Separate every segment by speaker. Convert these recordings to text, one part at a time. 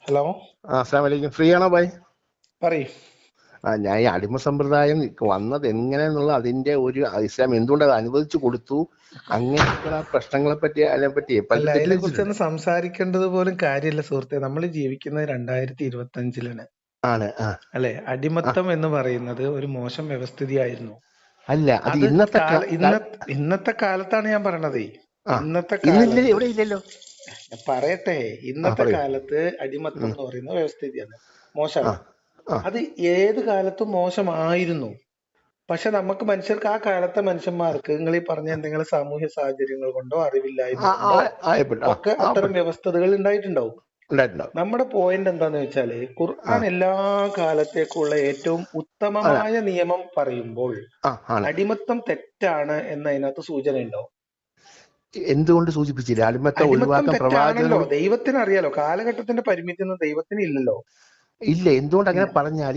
Speaker 1: Hello,
Speaker 2: അസ്സലാമു അലൈക്കും. Free ആണോ ഭായ്?
Speaker 1: പറയൂ.
Speaker 2: ഞാൻ ഈ അടിമ സമ്പ്രദായം വന്നത് എങ്ങനെയെന്നുള്ള അതിന്റെ ഒരു ഇസ്ലാം എന്തുകൊണ്ട് അത് അനുവദിച്ചു കൊടുത്തു, അങ്ങനെയൊക്കെയുള്ള പ്രശ്നങ്ങളെ പറ്റി അതിനെപ്പറ്റി
Speaker 1: അല്ല,
Speaker 2: പലരും
Speaker 1: അതിനെ
Speaker 2: തെറ്റിദ്ധരിച്ചിട്ടുണ്ട്.
Speaker 1: കുറിച്ചൊന്നും സംസാരിക്കേണ്ടത് പോലും കാര്യമില്ല സുഹൃത്തെ. നമ്മൾ ജീവിക്കുന്നത് 2025-ലാണ്.
Speaker 2: ആണ്.
Speaker 1: അല്ലെ?
Speaker 2: ആ
Speaker 1: അടിമത്തം എന്ന് പറയുന്നത് ഒരു മോശം വ്യവസ്ഥിതിയായിരുന്നു.
Speaker 2: അല്ല, അത്
Speaker 1: അത്
Speaker 2: ഇന്നത്തെ
Speaker 1: ഇന്നത്തെ കാലത്താണ് ഞാൻ പറയണത്.
Speaker 2: ആ
Speaker 1: ഇന്നത്തെ
Speaker 2: ഇന്നില്ല,
Speaker 1: കാലത്ത്
Speaker 2: ഇവിടെ ഇല്ലല്ലോ.
Speaker 1: ഞാൻ പറയട്ടെ, ഇന്നത്തെ
Speaker 2: പറയൂ.
Speaker 1: കാലത്ത് അടിമത്തം
Speaker 2: ഉം.
Speaker 1: എന്ന് പറയുന്ന വ്യവസ്ഥിതിയാണ്,
Speaker 2: ആ
Speaker 1: മോശമാണ്.
Speaker 2: ആ
Speaker 1: അത് ഏത് കാലത്തും മോശമായിരുന്നു. പക്ഷെ നമുക്ക് മനുഷ്യർക്ക്, ആ കാലത്തെ മനുഷ്യന്മാർക്ക്, നിങ്ങൾ ഈ പറഞ്ഞ എന്തെങ്കിലും സാമൂഹ്യ സാഹചര്യങ്ങൾ കൊണ്ടോ അറിവില്ലായ്മ കൊണ്ടോ
Speaker 2: ആയപ്പെട്ടു.
Speaker 1: ഒക്കെ അത്തരം വ്യവസ്ഥകൾ ഉണ്ടായിട്ടുണ്ടാവും.
Speaker 2: ഉണ്ടായിട്ടുണ്ടാവും.
Speaker 1: നമ്മുടെ പോയിന്റ് എന്താന്ന് വെച്ചാല്,
Speaker 2: ആ
Speaker 1: ഖുർആൻ എല്ലാ കാലത്തേക്കുള്ള ഏറ്റവും
Speaker 2: അതെ.
Speaker 1: ഉത്തമമായ നിയമം പറയുമ്പോൾ
Speaker 2: ആണ്.
Speaker 1: അടിമത്തം തെറ്റാണ് എന്നതിനകത്ത് സൂചന ഉണ്ടാവും.
Speaker 2: എന്തുകൊണ്ട് സൂചിപ്പിച്ചില്ല? അടിമത്തെ
Speaker 1: അടിമത്തം
Speaker 2: ഒഴിവാക്കാൻ
Speaker 1: തെറ്റാണല്ലോ,
Speaker 2: പ്രവാചകനോട്
Speaker 1: ദൈവത്തിന് അറിയാലോ. കാലഘട്ടത്തിന്റെ പരിമിതി ഒന്നും ദൈവത്തിന് ഇല്ലല്ലോ.
Speaker 2: ഇല്ല. എന്തുകൊണ്ട്
Speaker 1: ഇല്ല.
Speaker 2: അങ്ങനെ പറഞ്ഞാൽ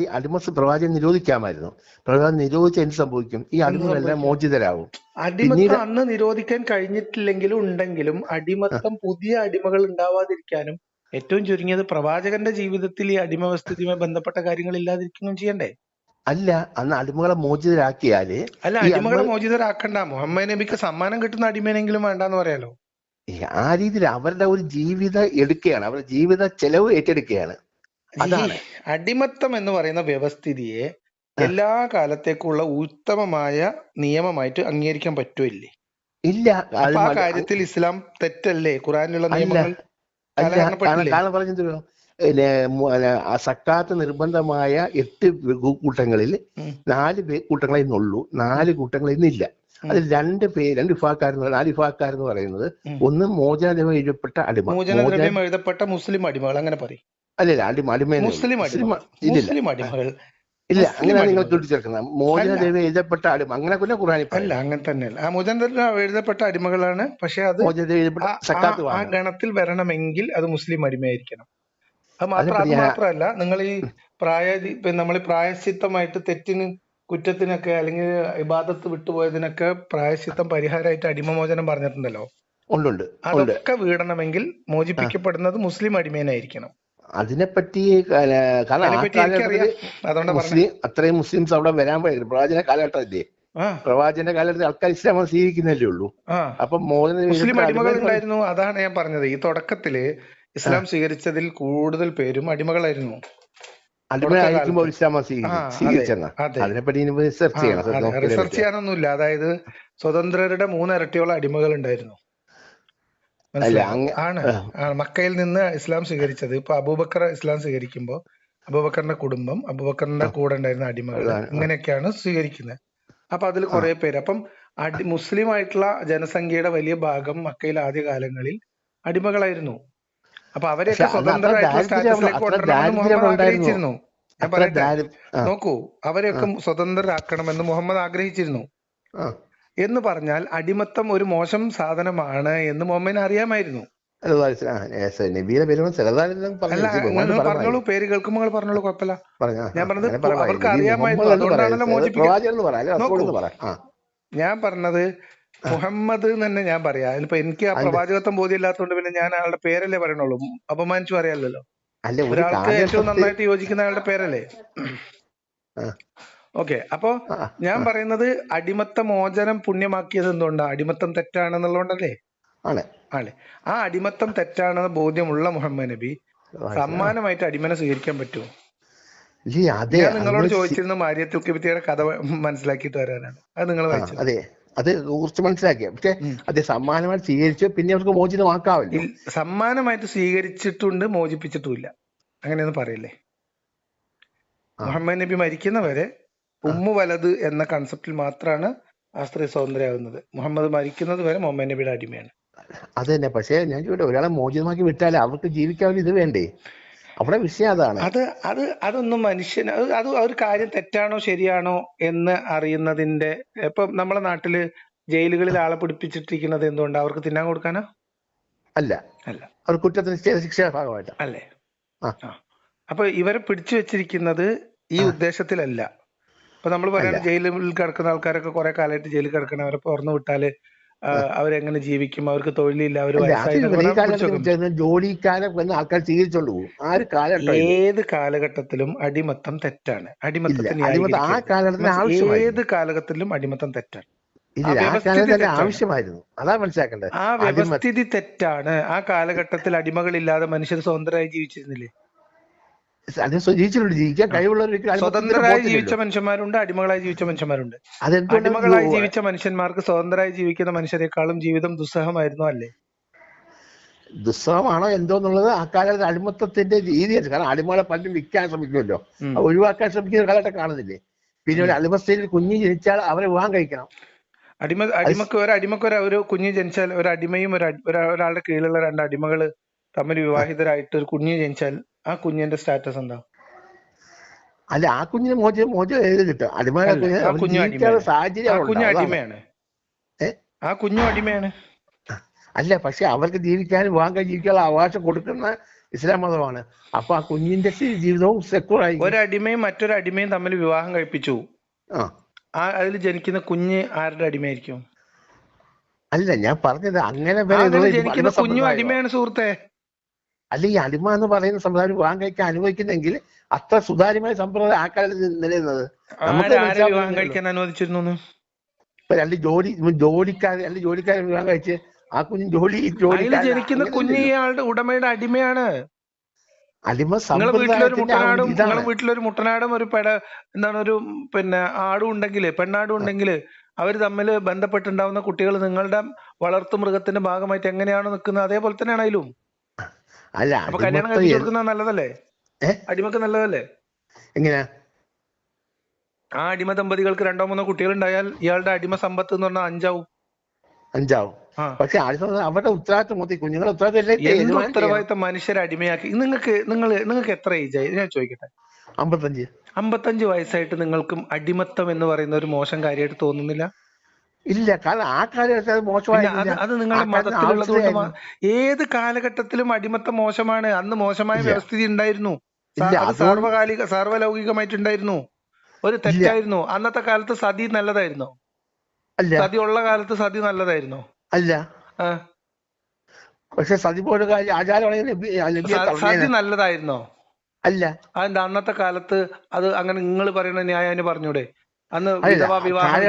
Speaker 2: പ്രവാചകൻ നിരോധിക്കാമായിരുന്നു. പ്രവാചകൻ നിരോധിച്ച എന്ത് സംഭവിക്കും? ഈ
Speaker 1: എന്ത്
Speaker 2: അടിമകളെല്ലാം
Speaker 1: സംഭവിക്കും?
Speaker 2: മോചിതരാകും.
Speaker 1: അടിമത്തം
Speaker 2: പിന്നീട്
Speaker 1: അന്ന് നിരോധിക്കാൻ കഴിഞ്ഞിട്ടില്ലെങ്കിലും ഉണ്ടെങ്കിലും, അടിമത്തം പുതിയ അടിമകൾ ഉണ്ടാവാതിരിക്കാനും ഏറ്റവും ചുരുങ്ങിയത് പ്രവാചകന്റെ ജീവിതത്തിൽ ഈ അടിമവസ്ഥിതിയുമായി ബന്ധപ്പെട്ട കാര്യങ്ങൾ ഇല്ലാതിരിക്കുകയും ചെയ്യണ്ടേ?
Speaker 2: അല്ല, അന്ന് അടിമകളെ മോചിതരാക്കിയാല്
Speaker 1: അല്ല,
Speaker 2: ഈ
Speaker 1: അടിമകളെ
Speaker 2: അടിമകൾ
Speaker 1: മോചിതരാക്കണ്ട. മുഹമ്മദ് നബിക്ക് സമ്മാനം കിട്ടുന്ന അടിമേനെങ്കിലും വേണ്ടാന്ന് പറയാലോ.
Speaker 2: ആ രീതിയിൽ അവരുടെ ഒരു ജീവിതം എടുക്കുകയാണ്, അവരുടെ ജീവിത ചെലവ് ഏറ്റെടുക്കുകയാണ്.
Speaker 1: ഈ
Speaker 2: അതാണ്.
Speaker 1: അടിമത്തം എന്ന് പറയുന്ന വ്യവസ്ഥിതിയെ
Speaker 2: ആ,
Speaker 1: എല്ലാ കാലത്തേക്കുള്ള ഉത്തമമായ നിയമമായിട്ട് അംഗീകരിക്കാൻ പറ്റുമില്ലേ?
Speaker 2: ഇല്ല. അത്
Speaker 1: അപ്പൊ ആ കാര്യത്തിൽ ഇസ്ലാം തെറ്റല്ലേ? ഖുറാനിലുള്ള
Speaker 2: അല്ല
Speaker 1: നിയമങ്ങൾ
Speaker 2: അല്ല കാരണം
Speaker 1: കാലഹരണപ്പെട്ടില്ലേ?
Speaker 2: കാരണം പറഞ്ഞോ, ആ സക്കാത്ത് നിർബന്ധമായ 8 കൂട്ടങ്ങളിൽ
Speaker 1: ഉം,
Speaker 2: 4 കൂട്ടങ്ങളെ ഇന്നുള്ളൂ,
Speaker 1: ഉം,
Speaker 2: 4 കൂട്ടങ്ങൾ ഇന്നില്ല.
Speaker 1: ഉം,
Speaker 2: അതിൽ 2 വിഭാഗക്കാരെന്ന് 4 വിഭാഗക്കാരെന്ന് പറയുന്നത്,
Speaker 1: ഉം.
Speaker 2: ഒന്ന് മോചനം എഴുതപ്പെട്ട അടിമ.
Speaker 1: മോചനദ്രവ്യം എഴുതപ്പെട്ട മുസ്ലിം അടിമകൾ, അങ്ങനെ പറയും.
Speaker 2: അല്ലല്ല, അടിമേന്നേ ഉള്ളൂ.
Speaker 1: മുസ്ലിം
Speaker 2: മുസ്ലിം
Speaker 1: അടിമകൾ,
Speaker 2: ഇല്ലില്ല.
Speaker 1: മുസ്ലിം അടിമകൾ,
Speaker 2: ഇല്ല,
Speaker 1: മുസ്ലിം
Speaker 2: അങ്ങനെയാണ് നിങ്ങൾ
Speaker 1: അടിമകൾ.
Speaker 2: കൂട്ടിച്ചേർക്കുന്നത്.
Speaker 1: അല്ല,
Speaker 2: മോചനദ്രവ്യം എഴുതപ്പെട്ട അടിമ അങ്ങനെ പിന്നെ ഖുറാനിൽ
Speaker 1: അല്ല,
Speaker 2: പറയുന്നു.
Speaker 1: അങ്ങനെ തന്നെയല്ല. ആ മോചനദ്രവ്യം എഴുതപ്പെട്ട അടിമകളാണ്. പക്ഷെ അത്
Speaker 2: മോചനദ്രവ്യം എഴുതപ്പെട്ട
Speaker 1: ആ ആ
Speaker 2: സക്കാത്ത്
Speaker 1: ആ
Speaker 2: വാങ്ങണം.
Speaker 1: ഗണത്തിൽ വരണമെങ്കിൽ അത് മുസ്ലിം അടിമയായിരിക്കണം. അത്
Speaker 2: അതിനെപ്പറ്റി ഞാൻ
Speaker 1: മാത്രമല്ല, നിങ്ങൾ ഈ നമ്മൾ ഈ പ്രായശ്ചിത്തമായിട്ട് കുറ്റത്തിനൊക്കെ, അല്ലെങ്കിൽ ഇബാദത്ത് വിട്ടുപോയതിനൊക്കെ പ്രായശ്ചിത്തം പരിഹാരമായിട്ട് അടിമമോചനം പറഞ്ഞിട്ടുണ്ടല്ലോ.
Speaker 2: ഉണ്ട്.
Speaker 1: അതൊക്കെ വീടണമെങ്കിൽ
Speaker 2: ആ,
Speaker 1: മോചിപ്പിക്കപ്പെടുന്നത് മുസ്ലിം അടിമേനായിരിക്കണം.
Speaker 2: അതിനെപ്പറ്റി കാരണം ആ
Speaker 1: അതിനെപ്പറ്റി
Speaker 2: കാലഘട്ടത്തിൽ
Speaker 1: എനിക്കറിയാം, അതുകൊണ്ടാ പറഞ്ഞേ.
Speaker 2: അത്രയും മുസ്ലിംസ് അവിടെ വരാൻ പോയത് പ്രവാചന കാലഘട്ടത്തില്ലേ.
Speaker 1: ആ
Speaker 2: പ്രവാചന കാലഘട്ടത്തിൽ ആൾക്കാർ ഇസ്ലാം സ്വീകരിക്കുന്നല്ലേ ഉള്ളൂ.
Speaker 1: ആ
Speaker 2: അപ്പൊ മോചനം
Speaker 1: മുസ്ലിം
Speaker 2: എഴുതപ്പെട്ട
Speaker 1: അടിമകൾ
Speaker 2: അടിമ
Speaker 1: ഉണ്ടായിരുന്നു. അതാണ് ഞാൻ പറഞ്ഞത്. ഈ തുടക്കത്തില് ഇസ്ലാം സ്വീകരിച്ചതിൽ കൂടുതൽ പേരും അടിമകളായിരുന്നു
Speaker 2: അടിമയായിരിക്കുമ്പോൾ
Speaker 1: തുടക്കകാലത്ത്.
Speaker 2: ഇസ്ലാം
Speaker 1: ആ, അതെ,
Speaker 2: സ്വീകരിച്ചെന്നാ.
Speaker 1: അതെ,
Speaker 2: അതിനെപ്പറ്റി ഇനി റിസർച്ച്
Speaker 1: ആ,
Speaker 2: ചെയ്യണം,
Speaker 1: അതെ.
Speaker 2: നോക്കിയാലേ
Speaker 1: റിസർച്ച്
Speaker 2: പറ്റിയ.
Speaker 1: ചെയ്യാനൊന്നുമില്ല. അതായത് സ്വതന്ത്രരുടെ 3 ഇരട്ടിയോളം അടിമകൾ ഉണ്ടായിരുന്നു.
Speaker 2: അല്ല
Speaker 1: മനസ്സിലായോ? ആണ്. മക്കയിൽ നിന്ന് ഇസ്ലാം സ്വീകരിച്ചത്. ഇപ്പൊ അബൂബക്കർ ഇസ്ലാം സ്വീകരിക്കുമ്പോൾ അബൂബക്കറിന്റെ കുടുംബം, അബൂബക്കറിന്റെ കൂടെ ഉണ്ടായിരുന്ന അടിമകള്, ഇങ്ങനെയൊക്കെയാണ് സ്വീകരിക്കുന്നത്. അപ്പൊ അതിൽ കുറെ പേര്, അപ്പം മുസ്ലിം ആയിട്ടുള്ള ജനസംഖ്യയുടെ വലിയ ഭാഗം മക്കയിൽ ആദ്യ കാലങ്ങളിൽ അടിമകളായിരുന്നു. അപ്പൊ
Speaker 2: പക്ഷെ
Speaker 1: അവരെയൊക്കെ
Speaker 2: അന്ന്
Speaker 1: സ്വതന്ത്രരായിട്ടുള്ള സ്റ്റാറ്റസിലേക്ക്
Speaker 2: അത്ര
Speaker 1: കൊണ്ടുവരണമെന്ന്
Speaker 2: ദാരിദ്ര്യം
Speaker 1: മുഹമ്മദ്
Speaker 2: അവിടെ ഉണ്ടായിരുന്നു.
Speaker 1: ആഗ്രഹിച്ചിരുന്നു. ഞാൻ
Speaker 2: അത്ര
Speaker 1: പറയട്ടെ,
Speaker 2: ആ
Speaker 1: നോക്കൂ, അവരെയൊക്കെ സ്വതന്ത്രരാക്കണമെന്ന് മുഹമ്മദ് ആഗ്രഹിച്ചിരുന്നു.
Speaker 2: ആ
Speaker 1: എന്ന് പറഞ്ഞാൽ അടിമത്തം ഒരു മോശം സാധനമാണ് എന്ന് മുഹമ്മദിന് അറിയാമായിരുന്നു.
Speaker 2: നബിയുടെ പേരും ചെറുതാരെല്ലാം
Speaker 1: അല്ല,
Speaker 2: പറഞ്ഞു, ബഹുമാനം
Speaker 1: നിങ്ങൾ
Speaker 2: പറഞ്ഞായി.
Speaker 1: പറഞ്ഞോളൂ, പേര് കേൾക്കുമ്പോൾ നിങ്ങൾ പറഞ്ഞോളൂ, കുഴപ്പമില്ല.
Speaker 2: പറഞ്ഞ
Speaker 1: ഞാൻ പറഞ്ഞത്
Speaker 2: അങ്ങനെ പറയാം.
Speaker 1: അവർക്ക്
Speaker 2: നബി
Speaker 1: അറിയാമായിരുന്നു,
Speaker 2: മുഹമ്മദ് എന്ന്
Speaker 1: അതുകൊണ്ടാണല്ലോ
Speaker 2: പറയാം,
Speaker 1: മോചിപ്പിക്കാൻ.
Speaker 2: പ്രവാചകൻ എന്ന് പറയാം, അല്ലെങ്കിൽ റസൂൽ
Speaker 1: നോക്കൂ,
Speaker 2: എന്ന് പറയാം.
Speaker 1: ഞാൻ പറഞ്ഞത് മുഹമ്മദ് എന്ന് തന്നെ ഞാൻ പറയാം. ഇപ്പൊ എനിക്ക് ആ
Speaker 2: അതിന്റെ
Speaker 1: പ്രവാചകത്വം ബോധ്യമില്ലാത്തതുകൊണ്ട് പിന്നെ ഞാൻ അയാളുടെ പേരല്ലേ പറയണുള്ളൂ. അപമാനിച്ചു പറയാമല്ലോ.
Speaker 2: അല്ല, ഒരു
Speaker 1: ഒരാൾക്ക് ഏറ്റവും
Speaker 2: കാലഘട്ടത്തിൽ
Speaker 1: നന്നായിട്ട് യോജിക്കുന്ന അയാളുടെ പേരല്ലേ. ഓക്കെ, അപ്പോ ഞാൻ പറയുന്നത് അടിമത്ത മോചനം പുണ്യമാക്കിയത് എന്തുകൊണ്ടാ? അടിമത്തം തെറ്റാണെന്നുള്ളതുകൊണ്ടല്ലേ.
Speaker 2: ആണ്.
Speaker 1: ആണ്. ആ അടിമത്തം തെറ്റാണെന്ന് ബോധ്യമുള്ള മുഹമ്മദ് നബി സമ്മാനമായിട്ട് അടിമനെ സ്വീകരിക്കാൻ പറ്റുമോ?
Speaker 2: അതെ,
Speaker 1: ഞാൻ നിങ്ങളോട് ചോദിച്ചിരുന്ന മാരിയത്തുൽ കിബ്തിയുടെ കഥ മനസ്സിലാക്കിയിട്ട് വരാനാണ്. അത് നിങ്ങൾ വായിച്ചു.
Speaker 2: അതെ, അത് കുറച്ച് മനസ്സിലാക്കിയ. പക്ഷെ അത് സമ്മാനമായി സ്വീകരിച്ചു, പിന്നെ അവർക്ക് മോചിതമാക്കാമല്ലോ.
Speaker 1: സമ്മാനമായിട്ട് സ്വീകരിച്ചിട്ടുണ്ട്, മോചിപ്പിച്ചിട്ടുമില്ല. അങ്ങനെയൊന്നും പറയില്ലേ. മുഹമ്മദ് നബി മരിക്കുന്നവരെ ഉമ്മു വലത് എന്ന കൺസെപ്റ്റിൽ മാത്രമാണ് ആ സ്ത്രീ സ്വതന്ത്രയാകുന്നത്. മുഹമ്മദ് മരിക്കുന്നത് വരെ മുഹമ്മദ് നബിയുടെ അടിമയാണ്.
Speaker 2: അത് തന്നെ. പക്ഷെ ഞാൻ ചോദിട്ടെ, ഒരാളെ മോചിതമാക്കി വിട്ടാൽ അവർക്ക് ജീവിക്കാൻ ഇത് വേണ്ടേ? അവിടെ വിഷയം അതാണ്.
Speaker 1: അതൊന്നും മനുഷ്യന് അത് ഒരു കാര്യം തെറ്റാണോ ശരിയാണോ എന്ന് അറിയുന്നതിന്റെ, ഇപ്പൊ നമ്മളെ നാട്ടില് ജയിലുകളിൽ ആളെ പിടിപ്പിച്ചിട്ടിരിക്കുന്നത് എന്തുകൊണ്ടാണ്? അവർക്ക് തിന്നാൻ കൊടുക്കാനാ?
Speaker 2: അല്ല,
Speaker 1: അല്ല.
Speaker 2: അവർ കുറ്റത്തിന് ശിക്ഷയുടെ ഭാഗമായിട്ട്.
Speaker 1: അല്ലേ? അപ്പൊ ഇവരെ പിടിച്ചു വെച്ചിരിക്കുന്നത് ഈ ഉദ്ദേശത്തിലല്ല. ഇപ്പൊ നമ്മൾ പറയുന്നത് ജയിലിൽ കിടക്കുന്ന ആൾക്കാരൊക്കെ കുറെ കാലമായിട്ട് ജയിലിൽ കിടക്കണവരെ തുറന്നു വിട്ടാല് അവരെങ്ങനെ ജീവിക്കും, അവർക്ക് തൊഴിലില്ല, അവർ
Speaker 2: അല്ല അത്
Speaker 1: വയസ്സായി എന്നൊക്കെ
Speaker 2: ഈ
Speaker 1: പറഞ്ഞാൽ
Speaker 2: കാലഘട്ടത്തിൽ
Speaker 1: പിടിച്ചോക്കും.
Speaker 2: വെച്ചാൽ ജോലിക്കാരെ വന്ന് ആൾക്കാർ സ്വീകരിച്ചോണ്ട് പോകും. ആ ഒരു കാലഘട്ടം ഇത്.
Speaker 1: ഏത് കാലഘട്ടത്തിലും അടിമത്തം തെറ്റാണ്.
Speaker 2: ഇല്ല
Speaker 1: അടിമത്തത്തെ
Speaker 2: അടിമത്തം ആ
Speaker 1: ന്യായീകരിക്കരുത്.
Speaker 2: കാലഘട്ടത്തിന് ആവശ്യമായിരുന്നു.
Speaker 1: ഏത് കാലഘട്ടത്തിലും അടിമത്തം തെറ്റാണ്. ആ
Speaker 2: ഇല്ല ആ
Speaker 1: വ്യവസ്ഥിതി
Speaker 2: കാലഘട്ടത്തിൽ
Speaker 1: തെറ്റാണ്.
Speaker 2: ആവശ്യമായിരുന്നു. അതാ മനസ്സിലാക്കേണ്ടത്.
Speaker 1: ആ വ്യവസ്ഥിതി തെറ്റാണ്. ആ കാലഘട്ടത്തിൽ അടിമകളില്ലാതെ മനുഷ്യർ സ്വതന്ത്രരായി ജീവിച്ചിരുന്നില്ലേ?
Speaker 2: അത് ജീവിച്ചിട്ടുണ്ട്. ജീവിക്കാൻ
Speaker 1: ആ.
Speaker 2: കഴിവുള്ളവർക്ക് അടിമത്തത്തിന്
Speaker 1: സ്വതന്ത്രരായി ജീവിച്ച
Speaker 2: പോകത്തില്ലല്ലോ.
Speaker 1: മനുഷ്യന്മാരുണ്ട്, അടിമകളായി ജീവിച്ച മനുഷ്യന്മാരുണ്ട്.
Speaker 2: അതെന്തുകൊണ്ടാണ്
Speaker 1: അടിമകളായി ജീവിച്ച മനുഷ്യന്മാർക്ക് സ്വതന്ത്രരായി ജീവിക്കുന്ന മനുഷ്യരെക്കാളും ജീവിതം ദുസ്സഹമായിരുന്നു അല്ലേ?
Speaker 2: ദുസ്സഹമാണോ എന്തോന്നുള്ളത് ആ കാലത്ത് അടിമത്തത്തിന്റെ രീതിയാണ്. കാരണം അടിമകളെ പലരും വിൽക്കാൻ ശ്രമിക്കുമല്ലോ,
Speaker 1: ഉം.
Speaker 2: അത് ഒഴിവാക്കാൻ ശ്രമിക്കുന്ന കാലഘട്ടം കാണുന്നില്ലേ? പിന്നെ ഒരു അടിമസ്ഥയിൽ കുഞ്ഞ് ജനിച്ചാൽ അവരെ വിവാഹം കഴിക്കണം.
Speaker 1: ഒരു കുഞ്ഞ് ജനിച്ചാൽ, ഒരു അടിമയും ഒരാളുടെ കീഴിലുള്ള രണ്ട് അടിമകള് തമ്മിൽ വിവാഹിതരായിട്ട് ഒരു കുഞ്ഞ് ജനിച്ചാൽ ആ കുഞ്ഞിന്റെ സ്റ്റാറ്റസ് എന്താ?
Speaker 2: അല്ല ആ കുഞ്ഞിന് മോചനം എഴുതി കിട്ടും. അടിമകളെ
Speaker 1: അല്ല, ആ കുഞ്ഞ്
Speaker 2: ജീവിക്കാനുള്ള
Speaker 1: അടിമയാണ്. ആ
Speaker 2: സാഹചര്യം
Speaker 1: കുഞ്ഞ്
Speaker 2: ഉണ്ടാവും.
Speaker 1: അടിമയാണ്. ആ കുഞ്ഞും അടിമയാണ്.
Speaker 2: അല്ല പക്ഷെ അവർക്ക് ജീവിക്കാനും വിവാഹം കഴിച്ച് ജീവിക്കാനുള്ള അവകാശം കൊടുക്കുന്ന ഇസ്ലാം മതമാണ്. അപ്പൊ ആ കുഞ്ഞിന്റെ ജീവിതവും സെക്യൂർ ആയി.
Speaker 1: ഒരു അടിമയും മറ്റൊരു അടിമയും തമ്മിൽ വിവാഹം കഴിപ്പിച്ചു. അതിൽ ജനിക്കുന്ന കുഞ്ഞ് ആരുടെ അടിമയായിരിക്കും?
Speaker 2: അല്ല ഞാൻ പറഞ്ഞത് അങ്ങനെ
Speaker 1: ജനിക്കുന്ന കുഞ്ഞും അടിമയാണ് സുഹൃത്തെ.
Speaker 2: അല്ല ഈ അടിമ എന്ന് പറയുന്ന സമ്പ്രദായം വിവാഹം കഴിക്കാൻ അനുവദിക്കുന്നെങ്കിൽ അത്ര സുതാര്യമായ സമ്പ്രദായം ആ കാലത്ത് നിലനിന്നത്.
Speaker 1: വിവാഹം കഴിക്കാൻ അനുവദിച്ചിരുന്നു?
Speaker 2: ഇപ്പൊ രണ്ട് ജോലിക്കാരെ വിവാഹം കഴിച്ച് ആ കുഞ്ഞ്
Speaker 1: ജനിക്കുന്ന കുഞ്ഞ് ഇയാളുടെ ഉടമയുടെ അടിമയാണ്.
Speaker 2: അടിമ
Speaker 1: നിങ്ങളുടെ വീട്ടിലൊരു മുട്ടനാടും ഒരു ഒരു ആടും ഉണ്ടെങ്കിൽ, പെണ്ണാടും ഉണ്ടെങ്കിൽ അവർ തമ്മിൽ ബന്ധപ്പെട്ടുണ്ടാവുന്ന കുട്ടികൾ നിങ്ങളുടെ വളർത്തു മൃഗത്തിന്റെ ഭാഗമായിട്ട് എങ്ങനെയാണോ നിൽക്കുന്നത് അതേപോലെ തന്നെയാണ് അതിലും.
Speaker 2: അല്ല
Speaker 1: അപ്പൊ കല്യാണം കഴിപ്പിച്ചു കൊടുക്കുന്നത് നല്ലതല്ലേ? അടിമക്ക് നല്ലതല്ലേ?
Speaker 2: എങ്ങനെയാ?
Speaker 1: ആ അടിമ ദമ്പതികൾക്ക് 2 3 കുട്ടികൾ ഉണ്ടായാൽ ഇയാളുടെ അടിമ സമ്പത്ത് എന്ന് പറഞ്ഞാൽ 5 ആവും.
Speaker 2: പക്ഷെ അവരുടെ ഉത്തരവാദിത്വം മൊത്തം കുഞ്ഞുങ്ങളുടെ
Speaker 1: ഉത്തരവാദിത്തം മനുഷ്യരെ അടിമയാക്കി. നിങ്ങൾക്ക് എത്ര ഏജ് ആയി ഞാൻ ചോദിക്കട്ടെ? 55 വയസ്സായിട്ട് നിങ്ങൾക്കും അടിമത്തം എന്ന് പറയുന്ന ഒരു മോശം കാര്യമായിട്ട് തോന്നുന്നില്ല?
Speaker 2: ഇല്ല, കാരണം ആ കാലഘട്ടത്തിൽ മോശമായില്ല.
Speaker 1: അത് നിങ്ങളുടെ മതത്തിലുള്ളത് കൊണ്ട്. ഏത് കാലഘട്ടത്തിലും അടിമത്തം മോശമാണ്. അന്ന് മോശമായ വ്യവസ്ഥിതി ഉണ്ടായിരുന്നു. അത് സാർവലൗകികമായിട്ടുണ്ടായിരുന്നു. ഒരു തെറ്റായിരുന്നു. അന്നത്തെ കാലത്ത് സതി നല്ലതായിരുന്നോ? സതി ഉള്ള കാലത്ത് സതി നല്ലതായിരുന്നോ?
Speaker 2: അല്ല. പക്ഷെ സതി പോലെ
Speaker 1: സതി നല്ലതായിരുന്നോ?
Speaker 2: അല്ല.
Speaker 1: അതെന്താ അന്നത്തെ കാലത്ത് അത് അങ്ങനെ നിങ്ങൾ പറയുന്ന ന്യായം പറഞ്ഞൂടെ? അന്ന് വിധവാ വിവാഹം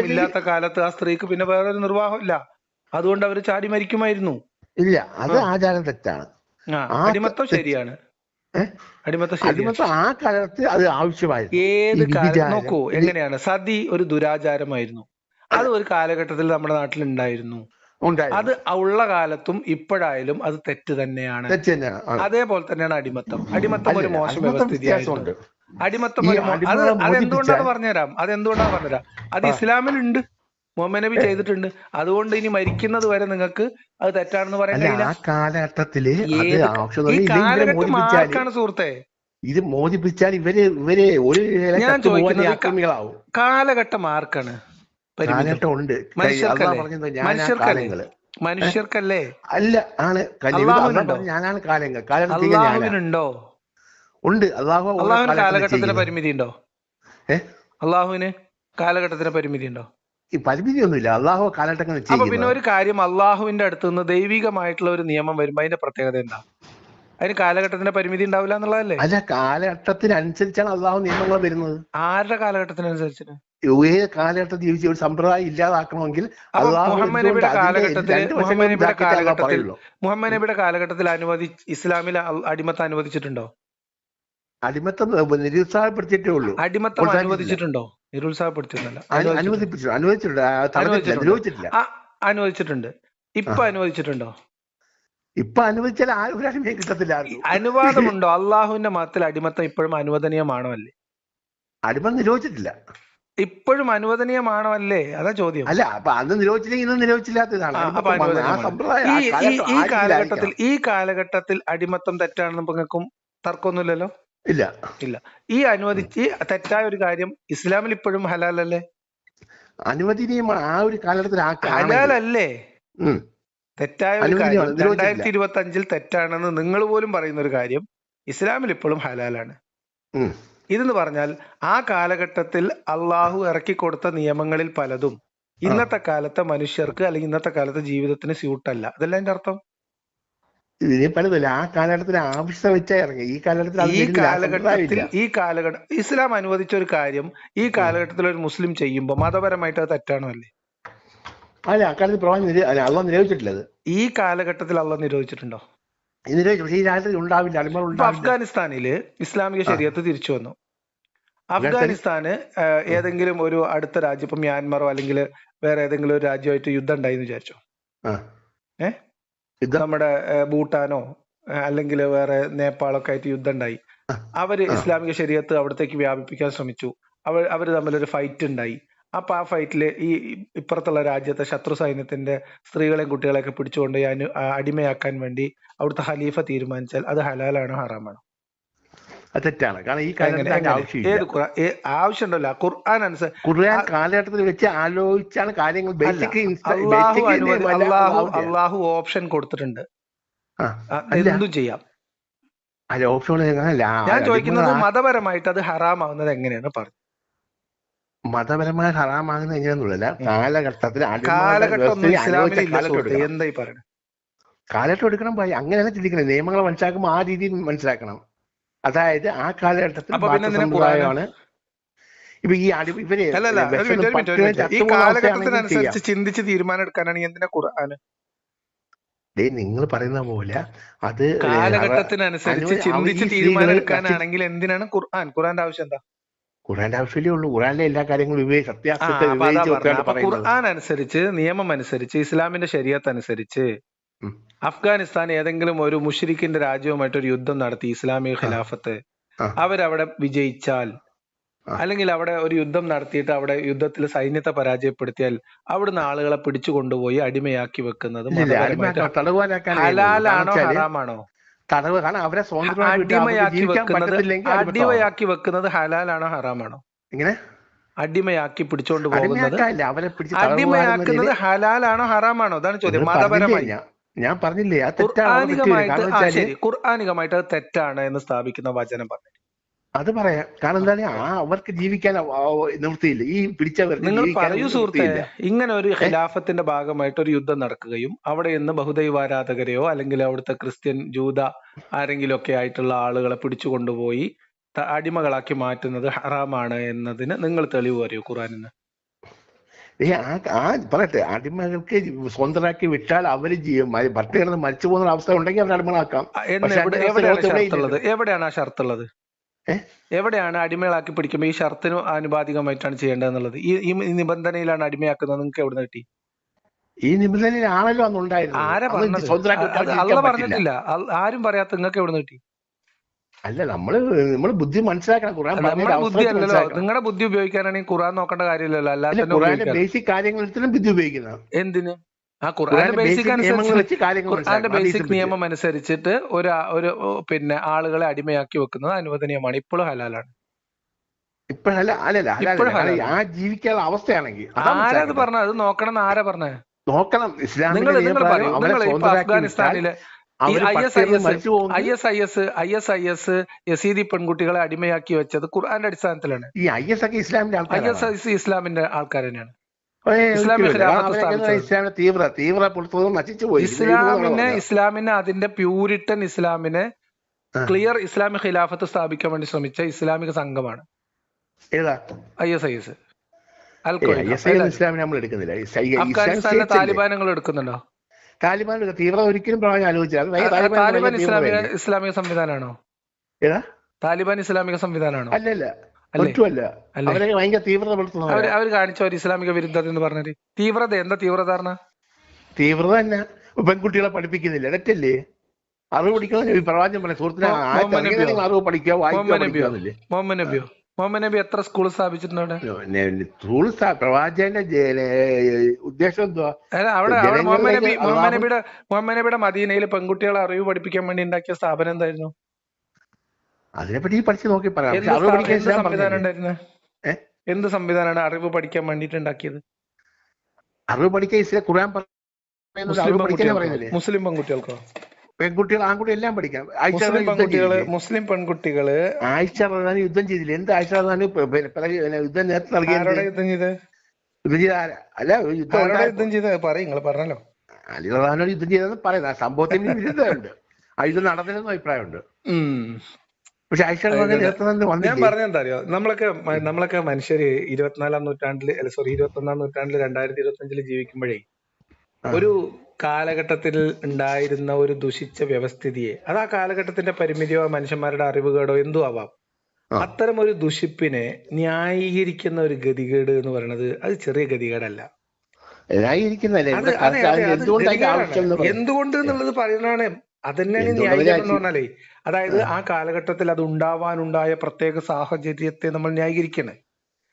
Speaker 1: ഇല്ലാത്ത കാലത്ത് ആ സ്ത്രീക്ക് പിന്നെ വേറൊരു നിർവാഹമില്ല. അതുകൊണ്ട് അവര് ചാടി മരിക്കുമായിരുന്നു.
Speaker 2: ഇല്ല, അത് ആചാരം തെറ്റാണ്.
Speaker 1: അടിമത്തം ശരിയാണ്.
Speaker 2: അടിമത്തം ആ കാലത്ത് അത് ആവശ്യമായിരുന്നു.
Speaker 1: ഏത് കാലം നോക്കൂ, എങ്ങനെയാണ് സതി ഒരു ദുരാചാരമായിരുന്നു. അത് ഒരു കാലഘട്ടത്തിൽ നമ്മുടെ നാട്ടിൽ ഉണ്ടായിരുന്നു. അത് ഉള്ള കാലത്തും ഇപ്പോഴായാലും അത് തെറ്റ് തന്നെയാണ്. അതേപോലെ തന്നെയാണ് അടിമത്തം. അടിമത്തം ഒരു മോശം വ്യവസ്ഥിതിയായിരുന്നു. അടിമത്തം അതെന്തുകൊണ്ടാണ് പറഞ്ഞുതരാം. അത് ഇസ്ലാമിലുണ്ട്. മുഹമ്മദ് നബി ചെയ്തിട്ടുണ്ട്. അതുകൊണ്ട് ഇനി മരിക്കുന്നത് വരെ നിങ്ങൾക്ക് അത് തെറ്റാണെന്ന് പറയാൻ കഴിയില്ല. ഈ കാലഘട്ടം ആർക്കാണ് സുഹൃത്തെ
Speaker 2: ഇത് മോചിപ്പിച്ചാൽ ഇവര്
Speaker 1: ഞാൻ ചോദിക്കുന്നത്? കാലഘട്ടം ആർക്കാണ്? മനുഷ്യർക്കല്ലേ?
Speaker 2: അല്ല, ആണ്.
Speaker 1: അള്ളാഹുവിനുണ്ടോ?
Speaker 2: ഉണ്ട്.
Speaker 1: അള്ളാഹുവിന് കാലഘട്ടത്തിന് പരിമിതി ഉണ്ടോ? അള്ളാഹുവിന് കാലഘട്ടത്തിന് പരിമിതി ഉണ്ടോ?
Speaker 2: പരിമിതിയൊന്നുമില്ല. അള്ളാഹു കാലഘട്ടങ്ങൾ.
Speaker 1: അപ്പൊ പിന്നെ ഒരു കാര്യം, അള്ളാഹുവിന്റെ അടുത്ത് നിന്ന് ദൈവികമായിട്ടുള്ള ഒരു നിയമം വരുമ്പോ അതിന്റെ പ്രത്യേകത എന്താ? അതിന് കാലഘട്ടത്തിന്റെ പരിമിതി ഉണ്ടാവില്ല എന്നുള്ളതല്ലേ?
Speaker 2: അല്ല, കാലഘട്ടത്തിനനുസരിച്ചാണ് അള്ളാഹു നിയമങ്ങൾ വരുന്നത്.
Speaker 1: ആരുടെ കാലഘട്ടത്തിനനുസരിച്ച്?
Speaker 2: ഏത് കാലഘട്ടത്തിൽ ജീവിച്ച ഒരു സമ്പ്രദായം ഇല്ലാതാക്കണമെങ്കിൽ
Speaker 1: മുഹമ്മദ് നബിയുടെ കാലഘട്ടത്തിൽ ഇസ്ലാമിൽ അടിമത്തം അനുവദിച്ചിട്ടുണ്ടോ?
Speaker 2: അടിമത്തം നിരുത്സാഹപ്പെടുത്തിയിട്ടേ ഉള്ളൂ.
Speaker 1: അടിമത്തം അനുവദിച്ചിട്ടുണ്ടോ? നിരുത്സാഹപ്പെടുത്തിയിട്ടില്ല. അനുവദിച്ചിട്ടുണ്ട്. ഇപ്പൊ അനുവദിച്ചിട്ടുണ്ടോ?
Speaker 2: ഇപ്പൊ അനുവദിച്ചാൽ ആരും അടിമയെ കിട്ടത്തില്ല.
Speaker 1: അനുവാദമുണ്ടോ? അള്ളാഹുവിന്റെ മതത്തിൽ അടിമത്തം ഇപ്പോഴും അനുവദനീയമാണോ അല്ലേ?
Speaker 2: അടിമ നിരോധിച്ചിട്ടില്ല.
Speaker 1: ഇപ്പോഴും അനുവദനീയമാണോ അല്ലേ? അതാ ചോദ്യം.
Speaker 2: അല്ല, അപ്പൊ അന്ന് നിരോധിച്ചില്ലെങ്കിൽ ഇന്ന് നിരോധിച്ചില്ലാത്തതാണ്.
Speaker 1: ഈ കാലഘട്ടത്തിൽ അടിമത്തം തെറ്റാണെന്ന് നിങ്ങൾക്കും തർക്കമൊന്നുമില്ലല്ലോ?
Speaker 2: ഇല്ല.
Speaker 1: ഈ അനുവദിച്ച് തെറ്റായ ഒരു കാര്യം ഇസ്ലാമിൽ ഇപ്പോഴും ഹലാലല്ലേ?
Speaker 2: അനുവദനീയം ആ ഒരു കാലഘട്ടത്തിൽ
Speaker 1: ഹലാലല്ലേ? തെറ്റായ ഒരു കാര്യം 2025 തെറ്റാണെന്ന് നിങ്ങൾ പോലും പറയുന്ന ഒരു കാര്യം ഇസ്ലാമിൽ ഇപ്പോഴും ഹലാലാണ്. ഇതെന്ന് പറഞ്ഞാൽ ആ കാലഘട്ടത്തിൽ അള്ളാഹു ഇറക്കി കൊടുത്ത നിയമങ്ങളിൽ പലതും ഇന്നത്തെ കാലത്തെ മനുഷ്യർക്ക് അല്ലെങ്കിൽ ഇന്നത്തെ കാലത്തെ ജീവിതത്തിന് സ്യൂട്ടല്ല. അതല്ല അതിന്റെ അർത്ഥം.
Speaker 2: ഇതിനെ പലതല്ല, ആ കാലഘട്ടത്തിൽ ആവശ്യം വെച്ചാ ഇറങ്ങി. ഈ കാലഘട്ടത്തിൽ അത്
Speaker 1: ഈ
Speaker 2: വരുന്നില്ല, ആ സമ്പ്രദായം
Speaker 1: കാലഘട്ടത്തിൽ
Speaker 2: ഇല്ല.
Speaker 1: ഇസ്ലാം അനുവദിച്ച ഒരു കാര്യം ഈ കാലഘട്ടത്തിൽ ഒരു മുസ്ലിം ചെയ്യുമ്പോൾ മതപരമായിട്ട് അത് തെറ്റാണോ അല്ലേ?
Speaker 2: അല്ല, അക്കാലത്ത് പ്രവാചകൻ അള്ളാഹ് നിരോധിച്ചിട്ടില്ല. അത്
Speaker 1: ഈ കാലഘട്ടത്തിൽ അള്ളാഹ് നിരോധിച്ചിട്ടുണ്ടോ?
Speaker 2: നിരോധിച്ചു, പക്ഷേ ഈ രാജ്യത്തിൽ ഉണ്ടാവില്ല, അടിമകൾ
Speaker 1: ഇപ്പൊ
Speaker 2: ഉണ്ടാവില്ല.
Speaker 1: അഫ്ഗാനിസ്ഥാനില് ഇസ്ലാമിക
Speaker 2: ആ,
Speaker 1: ശരീഅത്ത് തിരിച്ചു വന്നു.
Speaker 2: അഫ്ഗാനിസ്ഥാനിൽ
Speaker 1: അഫ്ഗാനിസ്ഥാന് ഏതെങ്കിലും ഒരു അടുത്ത രാജ്യം, ഇപ്പൊ മ്യാൻമറോ അല്ലെങ്കിൽ വേറെ ഏതെങ്കിലും ഒരു രാജ്യമായിട്ട് യുദ്ധം ഉണ്ടായി എന്ന് വിചാരിച്ചോ.
Speaker 2: ആ,
Speaker 1: ഏഹ്
Speaker 2: യുദ്ധം
Speaker 1: നമ്മുടെ ഭൂട്ടാനോ അല്ലെങ്കിൽ വേറെ നേപ്പാളൊക്കെ ആയിട്ട് യുദ്ധം ഉണ്ടായി.
Speaker 2: ആ,
Speaker 1: അവര്
Speaker 2: ആ,
Speaker 1: ഇസ്ലാമിക ശരീഅത്ത് അവിടത്തേക്ക് വ്യാപിപ്പിക്കാൻ ശ്രമിച്ചു. അവര് തമ്മിലൊരു ഫൈറ്റ് ഉണ്ടായി. അപ്പൊ ആ ഫൈറ്റില് ഈ ഇപ്പുറത്തുള്ള രാജ്യത്തെ ശത്രു സൈന്യത്തിന്റെ സ്ത്രീകളെയും കുട്ടികളെയൊക്കെ പിടിച്ചുകൊണ്ട് അടിമയാക്കാൻ വേണ്ടി അവിടുത്തെ ഖലീഫ തീരുമാനിച്ചാൽ അത് ഹലാലാണോ ഹറാമാണോ?
Speaker 2: അത് തെറ്റാണ്. കാരണം ഈ
Speaker 1: എങ്ങനെ
Speaker 2: കാലഘട്ടത്തിൽ അതിന്റെ
Speaker 1: എങ്ങനെ
Speaker 2: ആവശ്യമില്ല.
Speaker 1: ഏത് ആവശ്യമുണ്ടല്ലോ ഖുർആൻ അനുസരിച്ച്.
Speaker 2: ഖുർആൻ കാലഘട്ടത്തിൽ വെച്ച് ആലോചിച്ചാണ് കാര്യങ്ങൾ
Speaker 1: അല്ല, അള്ളാഹു ഓപ്ഷൻ കൊടുത്തിട്ടുണ്ട്,
Speaker 2: അല്ല
Speaker 1: എന്തും ചെയ്യാം.
Speaker 2: അല്ല ഓപ്ഷൻ
Speaker 1: ഞാൻ ചോദിക്കുന്നത് മതപരമായിട്ട് അത് ഹറാമാവുന്നത് എങ്ങനെയാണ് പറഞ്ഞു.
Speaker 2: മതപരമായ ഹറാമാകുന്നത് എങ്ങനെയാന്നുള്ളതല്ല, കാലഘട്ടത്തിൽ
Speaker 1: കാലഘട്ടം ഒന്നും ഇസ്ലാമിൽ ഇല്ല
Speaker 2: കാലഘട്ടം
Speaker 1: സുഹൃത്തെ,
Speaker 2: എടുക്കണം.
Speaker 1: എന്തായി പറയണത്?
Speaker 2: കാലഘട്ടം എടുക്കണം. അങ്ങനെയാണ് ചിന്തിക്കണം. നിയമങ്ങൾ മനസ്സിലാക്കുമ്പോൾ ആ രീതിയിൽ മനസ്സിലാക്കണം. അതായത് ആ കാലഘട്ടത്തിൽ
Speaker 1: അപ്പൊ പിന്നെ എന്തിനാ ഖുർആന്?
Speaker 2: സമുദായമാണ് ഇപ്പൊ ഈ ഇവര്
Speaker 1: അല്ലല്ല, ഒരു
Speaker 2: വിശന്ന്
Speaker 1: മിനിറ്റ്.
Speaker 2: പട്ടിണി
Speaker 1: ഈ
Speaker 2: ചത്തുപോകുന്ന അവസ്ഥയാണെങ്കിൽ
Speaker 1: കാലഘട്ടത്തിനനുസരിച്ച്
Speaker 2: ചെയ്യാം.
Speaker 1: ചിന്തിച്ച് തീരുമാനം എടുക്കാനാണെങ്കിൽ എന്തിനാ ഖുർആന്?
Speaker 2: നിങ്ങൾ പറയുന്ന പോലെ അത്
Speaker 1: കാലഘട്ടത്തിനനുസരിച്ച് ചിന്തിച്ച് തീരുമാനം എടുക്കാനാണെങ്കിൽ എന്തിനാണ് ഖുർആന്റെ ആവശ്യം എന്താ?
Speaker 2: ഖുറാന്റെ ആവശ്യമല്ലേ ഉള്ളൂ. ഖുറാനിലെ എല്ലാ കാര്യങ്ങളും സത്യാസത്തെ
Speaker 1: അപ്പൊ അതാ
Speaker 2: വിവേചിച്ച്
Speaker 1: പറഞ്ഞത്. അപ്പൊ
Speaker 2: പറയുന്നത്.
Speaker 1: ഖുർആൻ അനുസരിച്ച്, നിയമം അനുസരിച്ച്, ഇസ്ലാമിന്റെ ശരീഅത്ത് അനുസരിച്ച്
Speaker 2: ഉം.
Speaker 1: അഫ്ഗാനിസ്ഥാൻ ഏതെങ്കിലും ഒരു മുശ്രിക്കിന്റെ രാജ്യവുമായിട്ട് ഒരു യുദ്ധം നടത്തി ഇസ്ലാമിക ഖിലാഫത്ത്,
Speaker 2: ആ,
Speaker 1: അവരവിടെ വിജയിച്ചാൽ
Speaker 2: ആ.
Speaker 1: അല്ലെങ്കിൽ അവിടെ ഒരു യുദ്ധം നടത്തിയിട്ട് അവിടെ യുദ്ധത്തിൽ സൈന്യത്തെ പരാജയപ്പെടുത്തിയാൽ അവിടുന്ന് ആളുകളെ പിടിച്ചു കൊണ്ടുപോയി അടിമയാക്കി വെക്കുന്നത് മതപരമായിട്ട് ഹലാലാണോ ഹറാമാണോ?
Speaker 2: തടവ്. കാരണം അവരെ
Speaker 1: അടിമയാക്കി വെക്കുന്നത്
Speaker 2: സ്വന്തം
Speaker 1: വെക്കുന്നത് ഹലാലാണോ ഹറാമാണോ?
Speaker 2: ഇങ്ങനെ
Speaker 1: അടിമയാക്കി പിടിച്ചോണ്ട് പോകുന്നത്,
Speaker 2: അവരെ പിടിച്ച്
Speaker 1: അടിമയാക്കുന്നത് ഹലാലാണോ ഹറാമാണോ? അതാണ് ചോദ്യം. മതപരമായി
Speaker 2: ഞാൻ പറഞ്ഞില്ലേ, അത്
Speaker 1: ഖുർആനികമായിട്ട് ഖുർആനികമായിട്ട് അത് തെറ്റാണ് എന്ന് സ്ഥാപിക്കുന്ന വചനം പറഞ്ഞു.
Speaker 2: അത് പറയാം. കാരണം എന്താണ്, അവർക്ക് ജീവിക്കാൻ നിവൃത്തിയില്ല. ഈ പിടിച്ചവർക്ക്
Speaker 1: നിങ്ങൾ പറയൂ സുഹൃത്തെ, ഇങ്ങനെ ഒരു ഖിലാഫത്തിന്റെ ഭാഗമായിട്ട് ഒരു യുദ്ധം നടക്കുകയും അവിടെ നിന്ന് ബഹുദൈവാരാധകരെയോ അല്ലെങ്കിൽ അവിടുത്തെ ക്രിസ്ത്യൻ ജൂത ആരെങ്കിലും ഒക്കെ ആയിട്ടുള്ള ആളുകളെ പിടിച്ചു കൊണ്ടുപോയി അടിമകളാക്കി മാറ്റുന്നത് ഹറാമാണ് എന്നതിന് നിങ്ങൾ തെളിവ് പറയൂ ഖുർആനിന്ന്.
Speaker 2: പറയട്ടെ, അടിമകൾക്ക് സ്വന്തമാക്കി വിട്ടാൽ അവര് ഭർത്ത കിടന്ന് മരിച്ചു പോകുന്ന അവസ്ഥ ഉണ്ടെങ്കിൽ അവർ അടിമകളാക്കാം.
Speaker 1: എവിടെയാണ് ആ ഷർത്തുള്ളത്? എവിടെയാണ് അടിമകളാക്കി പിടിക്കുമ്പോൾ ഈ ഷർത്തിന് ആനുപാതികമായിട്ടാണ് ചെയ്യേണ്ടതെന്നുള്ളത്? ഈ നിബന്ധനയിലാണ് അടിമയാക്കുന്നത്. നിങ്ങൾക്ക് എവിടെ നിന്ന് കിട്ടി
Speaker 2: ഈ നിബന്ധനയിലാണല്ലോ അന്നുണ്ടായിരുന്നു?
Speaker 1: ആരാ പറഞ്ഞത്? അല്ല പറഞ്ഞിട്ടില്ല. ആരും പറയാത്ത നിങ്ങൾക്ക് എവിടെ നിന്ന് കിട്ടി?
Speaker 2: അല്ല, നമ്മള് ബുദ്ധി മനസ്സിലാക്കണം.
Speaker 1: ബുദ്ധി അല്ലല്ലോ, നിങ്ങളുടെ ബുദ്ധി ഉപയോഗിക്കാനാണെങ്കിൽ ഖുർആൻ നോക്കേണ്ട കാര്യമില്ലല്ലോ. അല്ലാതെ
Speaker 2: ബേസിക് കാര്യങ്ങൾ ബുദ്ധി ഉപയോഗിക്കുന്നത്
Speaker 1: എന്തിന്? ആ ഖുർആന്റെ ബേസിക് നിയമം അനുസരിച്ചിട്ട് ഒരു പിന്നെ ആളുകളെ അടിമയാക്കി വെക്കുന്നത് അനുവദനീയമാണ്. ഇപ്പോഴും ഹലാലാണ്.
Speaker 2: ജീവിക്കാനുള്ള അവസ്ഥയാണെങ്കിൽ
Speaker 1: ആരാത് പറഞ്ഞ? അത് നോക്കണം എന്ന് ആരാ പറഞ്ഞേ?
Speaker 2: നോക്കണം.
Speaker 1: നിങ്ങൾ അഫ്ഗാനിസ്ഥാനിലെ ISIS യസീദി പെൺകുട്ടികളെ അടിമയാക്കി വെച്ചത് ഖുർആന്റെ അടിസ്ഥാനത്തിലാണ്.
Speaker 2: ഈ IS
Speaker 1: ഇസ്ലാമിന്റെ ആൾക്കാർ തന്നെയാണ്. ഇസ്ലാമിനെ അതിന്റെ പ്യൂരിറ്റൻ ഇസ്ലാമിനെ ക്ലിയർ ഇസ്ലാമിക് ഖിലാഫത്ത് സ്ഥാപിക്കാൻ വേണ്ടി ശ്രമിച്ച ഇസ്ലാമിക സംഘമാണ് ISIS. അഫ്ഗാനിസ്ഥാനിലെ താലിബാനുകൾ എടുക്കുന്നുണ്ടോ?
Speaker 2: താലിബാൻ തീവ്രത ഒരിക്കലും
Speaker 1: താലിബാൻ ഇസ്ലാമിക സംവിധാനമാണോ? താലിബാൻ ഇസ്ലാമിക സംവിധാനമാണോ?
Speaker 2: അല്ലല്ല, ഭയങ്കര തീവ്രത.
Speaker 1: അവർ കാണിച്ച ഒരു ഇസ്ലാമിക വിരുദ്ധത എന്ന് പറഞ്ഞത് തീവ്രത. എന്താ തീവ്രത? തീവ്രത
Speaker 2: തന്നെ പെൺകുട്ടികളെ പഠിപ്പിക്കുന്നില്ല, തെറ്റല്ലേ? അറിവ് പഠിക്കണം. പ്രവാചകൻ പറഞ്ഞ സുഹൃത്തിനെ അറിവ് പഠിക്കുക,
Speaker 1: മുഹമ്മദ് നബി എത്ര സ്കൂൾ സ്ഥാപിച്ചിട്ടുണ്ട്?
Speaker 2: സ്കൂൾ പ്രവാചകന്റെ ഉദ്ദേശം എന്തുവാ?
Speaker 1: മുഹമ്മദ് നബിയുടെ മദീനയിൽ പെൺകുട്ടികളെ അറിവ് പഠിപ്പിക്കാൻ വേണ്ടി ഉണ്ടാക്കിയ സ്ഥാപനം എന്തായിരുന്നു?
Speaker 2: അതിനെപ്പറ്റി പഠിച്ചു നോക്കി പറയാം.
Speaker 1: എന്ത് സംവിധാനമാണ് അറിവ് പഠിക്കാൻ വേണ്ടിട്ട് ഉണ്ടാക്കിയത്?
Speaker 2: അറിവ് പഠിക്കാൻ ഖുർആൻ
Speaker 1: മുസ്ലിം പെൺകുട്ടികൾക്കോ?
Speaker 2: പെൺകുട്ടികൾ ആൺകുട്ടി എല്ലാം പഠിക്കാം.
Speaker 1: മുസ്ലിം പെൺകുട്ടികള്
Speaker 2: ആയിഷ യുദ്ധം ചെയ്തില്ല? എന്ത് ആയിഷ യുദ്ധം നേരത്തെ നൽകിയത്?
Speaker 1: യുദ്ധം ചെയ്ത്
Speaker 2: യുദ്ധം ചെയ്ത അല്ല യുദ്ധം
Speaker 1: ആരോടെ
Speaker 2: ഉണ്ടായപ്പോ
Speaker 1: യുദ്ധം ചെയ്ത് പറയും, നിങ്ങൾ പറഞ്ഞല്ലോ.
Speaker 2: അലി റളിയല്ലാഹുവിനോട് യുദ്ധം ചെയ്തെന്ന് പറയുന്നത്. ആ സംഭവത്തിന് വിരുദ്ധമുണ്ട്, ആ യുദ്ധം നടന്നില്ലെന്നും അഭിപ്രായമുണ്ട്. പക്ഷെ ആയിഷ റളിയല്ലാഹു
Speaker 1: ആയിക്കോട്ടെ.
Speaker 2: നേതൃത്വം
Speaker 1: ഞാൻ
Speaker 2: വന്നില്ലേ?
Speaker 1: പറഞ്ഞെന്താ അറിയോ, നമ്മളൊക്കെ മനുഷ്യര് 24-ാം നൂറ്റാണ്ടില്, അല്ല സോറി 21-ാം നൂറ്റാണ്ടില് 2025 ജീവിക്കുമ്പോഴേ
Speaker 2: ആ
Speaker 1: ഒരു കാലഘട്ടത്തിൽ ഉണ്ടായിരുന്ന ഒരു ദുഷിച്ച വ്യവസ്ഥിതിയെ, അത് ആ കാലഘട്ടത്തിന്റെ പരിമിതിയോ മനുഷ്യന്മാരുടെ അറിവുകേടോ എന്തോ ആവാം,
Speaker 2: ആ
Speaker 1: അത്തരം ഒരു ദുഷിപ്പിനെ ന്യായീകരിക്കുന്ന ഒരു ഗതികേട് എന്ന് പറയുന്നത് അത് ചെറിയ ഗതികേടല്ല.
Speaker 2: ന്യായീകരിക്കുന്നല്ലേ
Speaker 1: അത്
Speaker 2: ഇവിടെ
Speaker 1: അതെ
Speaker 2: കറക്റ്റ്
Speaker 1: അതെ,
Speaker 2: അതിന്
Speaker 1: അത്
Speaker 2: എന്തുകൊണ്ട് അതിന്റെ
Speaker 1: ഗതികേടാണ്.
Speaker 2: ആവശ്യം എന്ന് പറയും.
Speaker 1: എന്തുകൊണ്ട് എന്നുള്ളത് പറയുന്നതാണ്. അത് തന്നെയാണ്
Speaker 2: എന്തുകൊണ്ട്
Speaker 1: ന്യായീകരണം എന്ന്
Speaker 2: അവരാക്കി?
Speaker 1: പറഞ്ഞാലേ, അതായത് ആ കാലഘട്ടത്തിൽ അത് ഉണ്ടാവാനുണ്ടായ പ്രത്യേക സാഹചര്യത്തെ നമ്മൾ ന്യായീകരിക്കണേ.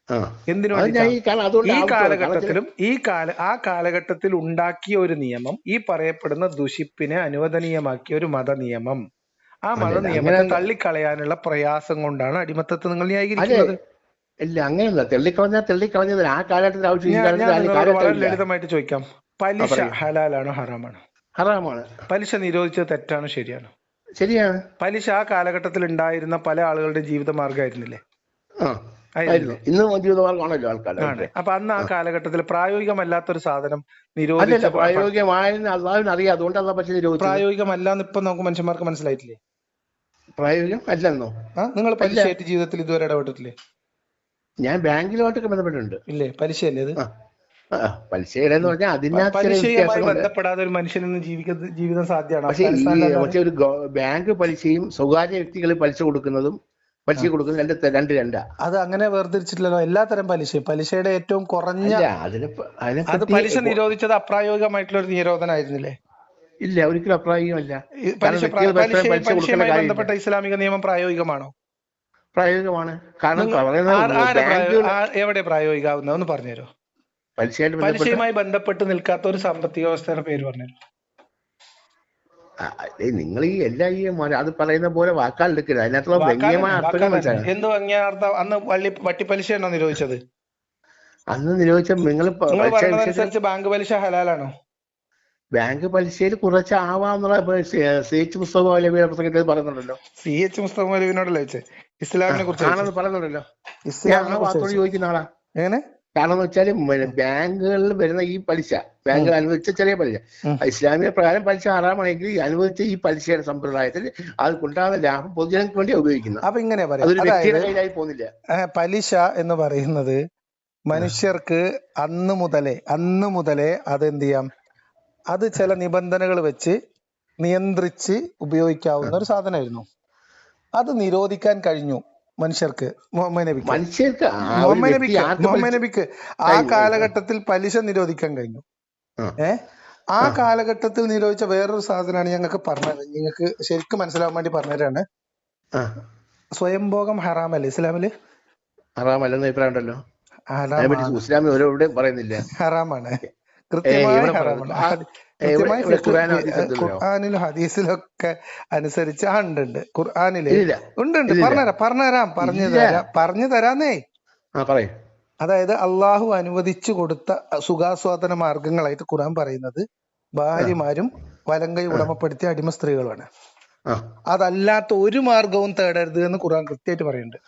Speaker 2: ആ
Speaker 1: എന്തിനു
Speaker 2: അത്
Speaker 1: വേണ്ടിയിട്ടാ?
Speaker 2: ന്യായീകരിക്കാൻ അതുകൊണ്ട്
Speaker 1: ഈ
Speaker 2: ആവശ്യമാണ്. കാരണം ചില
Speaker 1: കാലഘട്ടത്തിലും ആ കാലഘട്ടത്തിൽ ഉണ്ടാക്കിയ ഒരു നിയമം, ഈ പറയപ്പെടുന്ന ദുഷിപ്പിനെ അനുവദനീയമാക്കിയ ഒരു മത നിയമം, ആ മത
Speaker 2: അല്ലല്ല അങ്ങനെ
Speaker 1: നിയമത്തെ തള്ളിക്കളയാനുള്ള പ്രയാസം കൊണ്ടാണ് അടിമത്തത്തെ നിങ്ങൾ
Speaker 2: അതെ
Speaker 1: ന്യായീകരിക്കുന്നത്.
Speaker 2: ഇല്ല അങ്ങനെയല്ല. തെള്ളിക്കളഞ്ഞത് ആ കാലഘട്ടത്തിൽ ആവശ്യം, ഈ
Speaker 1: ഞാൻ
Speaker 2: കാലഘട്ടത്തിൽ അതിന്
Speaker 1: നിങ്ങളോട് വളരെ
Speaker 2: കാലഘട്ടമില്ല.
Speaker 1: ലളിതമായിട്ട് ചോദിക്കാം,
Speaker 2: ആ
Speaker 1: പലിശ
Speaker 2: പറയൂ.
Speaker 1: ഹലാലാണോ ഹറാമാണോ?
Speaker 2: ഹറാമാണ്.
Speaker 1: പലിശ നിരോധിച്ചത് തെറ്റാണോ ശരിയാണോ?
Speaker 2: ശരിയാണ്.
Speaker 1: പലിശ ആ കാലഘട്ടത്തിൽ ഉണ്ടായിരുന്ന പല ആളുകളുടെ ജീവിത മാർഗമായിരുന്നില്ലേ?
Speaker 2: ആ ആയിരുന്നു.
Speaker 1: ആയിരുന്നില്ലേ?
Speaker 2: ഇന്നും ജീവിതമാർഗമാണല്ലോ ആൾക്കാർ.
Speaker 1: ആണ്. അപ്പൊ അന്ന് ആ കാലഘട്ടത്തിൽ പ്രായോഗികമല്ലാത്തൊരു സാധനം
Speaker 2: അല്ലല്ല,
Speaker 1: നിരോധിച്ച
Speaker 2: പ്രായോഗികമായെന്ന് അള്ളാഹുവിന് അറിയാം. അതുകൊണ്ടല്ല പക്ഷെ നിരോധിച്ചത്.
Speaker 1: പ്രായോഗികമല്ലാന്ന് ഇപ്പൊ നമുക്ക് മനുഷ്യന്മാർക്ക് മനസ്സിലായിട്ടില്ലേ?
Speaker 2: പ്രായോഗികം അല്ലെന്നോ?
Speaker 1: നിങ്ങൾ
Speaker 2: അല്ല,
Speaker 1: പലിശയായിട്ട് ജീവിതത്തിൽ ഇതുവരെ ഇടപെട്ടിട്ടില്ലേ?
Speaker 2: ഞാൻ ബാങ്കിലുമായിട്ടൊക്കെ ബന്ധപ്പെട്ടിട്ടുണ്ട്.
Speaker 1: ഇല്ലേ? പലിശയല്ലേ അത്?
Speaker 2: പലിശയുടെ എന്ന് പറഞ്ഞാൽ അതിനകത്ത് ചില
Speaker 1: പലിശയുമായി
Speaker 2: വ്യത്യാസങ്ങളുണ്ട്.
Speaker 1: ബന്ധപ്പെടാതെ ഒരു മനുഷ്യനൊന്നും ജീവിതം സാധ്യമാണോ?
Speaker 2: പക്ഷെ
Speaker 1: അഫ്ഗാനിസ്ഥാനിലല്ലാതെ.
Speaker 2: പക്ഷെ ഒരു ബാങ്ക് പലിശയും സ്വകാര്യ വ്യക്തികൾ പലിശ കൊടുക്കുന്നതും രണ്ട് രണ്ടാ.
Speaker 1: അത് അങ്ങനെ വേർതിരിച്ചിട്ടില്ലല്ലോ. എല്ലാത്തരം പലിശയുടെ ഏറ്റവും കുറഞ്ഞ, അത് പലിശ നിരോധിച്ചത് അപ്രായോഗികമായിട്ടുള്ള ഒരു നിരോധനമായിരുന്നില്ലേ?
Speaker 2: ഇല്ല, ഒരിക്കലും അപ്രായോഗികമല്ല.
Speaker 1: പലിശയുമായി ബന്ധപ്പെട്ട ഇസ്ലാമിക നിയമം പ്രായോഗികമാണോ?
Speaker 2: പ്രായോഗികമാണ്. കാരണം
Speaker 1: എവിടെ പ്രായോഗികമാവുന്നത് ഒന്ന് പറഞ്ഞുതരോ? പലിശയുമായി ബന്ധപ്പെട്ട് നിൽക്കാത്ത ഒരു സാമ്പത്തിക വ്യവസ്ഥയുടെ പേര് പറഞ്ഞുതരോ?
Speaker 2: നിങ്ങൾ ഈ അത് പറയുന്ന പോലെ വാക്കാലെടുക്കരുത്. അതിനകത്തുള്ള വ്യംഗ്യമായ അർത്ഥങ്ങൾ മനസ്സിലാക്കണം.
Speaker 1: എന്ത് വ്യംഗ്യ അർത്ഥം? അന്ന് വട്ടിപ്പലിശയാണോ നിരോധിച്ചത്?
Speaker 2: അന്ന് നിരോധിച്ച നിങ്ങൾ
Speaker 1: പറഞ്ഞതനുസരിച്ച് ബാങ്ക് പലിശ ഹലാലാണോ?
Speaker 2: ബാങ്ക് പലിശയിൽ കുറച്ച് ആവാന്നുള്ള CH മുസ്തഫ മൗലവിയുടെ പുസ്തകത്തിൽ പറയുന്നുണ്ടല്ലോ.
Speaker 1: CH മുസ്തഫ മൗലവിനോടല്ലേ ചോദിച്ചേ? ഇസ്ലാമിനെ കുറിച്ച്
Speaker 2: പറയുന്നുണ്ടല്ലോ. ഞാൻ ആ വാക്കോട് ചോദിക്കുന്ന ആളാ.
Speaker 1: എങ്ങനെ?
Speaker 2: കാരണം എന്ന് വെച്ചാൽ ബാങ്കുകളിൽ വരുന്ന ഈ പലിശ, ബാങ്കുകൾ അനുവദിച്ച ചെറിയ പലിശ, ഇസ്ലാമിക പ്രകാരം പലിശ ഹറാമാണെങ്കിൽ അനുവദിച്ച ഈ പലിശയുടെ സമ്പ്രദായത്തിൽ അതുകൊണ്ടാകുന്ന ലാഭം പൊതുജനങ്ങൾക്ക് വേണ്ടി ഉപയോഗിക്കുന്നത്.
Speaker 1: അപ്പൊ ഇങ്ങനെ
Speaker 2: അതൊരു വ്യക്തിയുടെ കയ്യിലായി പോകുന്നില്ല.
Speaker 1: പലിശ എന്ന് പറയുന്നത് മനുഷ്യർക്ക് അന്ന് മുതലേ അതെന്ത് ചെയ്യാം, അത് ചില നിബന്ധനകൾ വെച്ച് നിയന്ത്രിച്ച് ഉപയോഗിക്കാവുന്ന ഒരു സാധനമായിരുന്നു. അത് നിരോധിക്കാൻ കഴിഞ്ഞു മനുഷ്യർക്ക്. മുഹമ്മദ് നബിക്ക് ആ കാലഘട്ടത്തിൽ പലിശ നിരോധിക്കാൻ കഴിഞ്ഞു. ആ കാലഘട്ടത്തിൽ നിരോധിച്ച വേറൊരു സാധനമാണ് ഞങ്ങൾക്ക് പറഞ്ഞത്. നിങ്ങൾക്ക് ശരിക്കും മനസ്സിലാവാൻ വേണ്ടി പറഞ്ഞതാണ്. സ്വയംഭോഗം ഹറാമല്ലേ ഇസ്ലാമില്?
Speaker 2: ഹറാമല്ലെന്ന് അഭിപ്രായം ഉണ്ടല്ലോ. ഇസ്ലാമിൽ പറയുന്നില്ല.
Speaker 1: ഹറാമാണ്, കൃത്യമായി ഹറാമാണ്. ഖുർആനിലും ഹദീസിലൊക്കെ അനുസരിച്ച് ഉണ്ട്. ഖുർആനില് ഉണ്ട്. പറഞ്ഞു തരാന്നേ. അതായത് അള്ളാഹു അനുവദിച്ചു കൊടുത്ത സുഖാസ്വാദന മാർഗങ്ങളായിട്ട് ഖുർആൻ പറയുന്നത് ഭാര്യമാരും വലങ്കൈ ഉടമപ്പെടുത്തിയ അടിമ സ്ത്രീകളുമാണ്. അതല്ലാത്ത ഒരു മാർഗവും തേടരുത് എന്ന് ഖുർആൻ കൃത്യമായിട്ട് പറയുന്നുണ്ട്.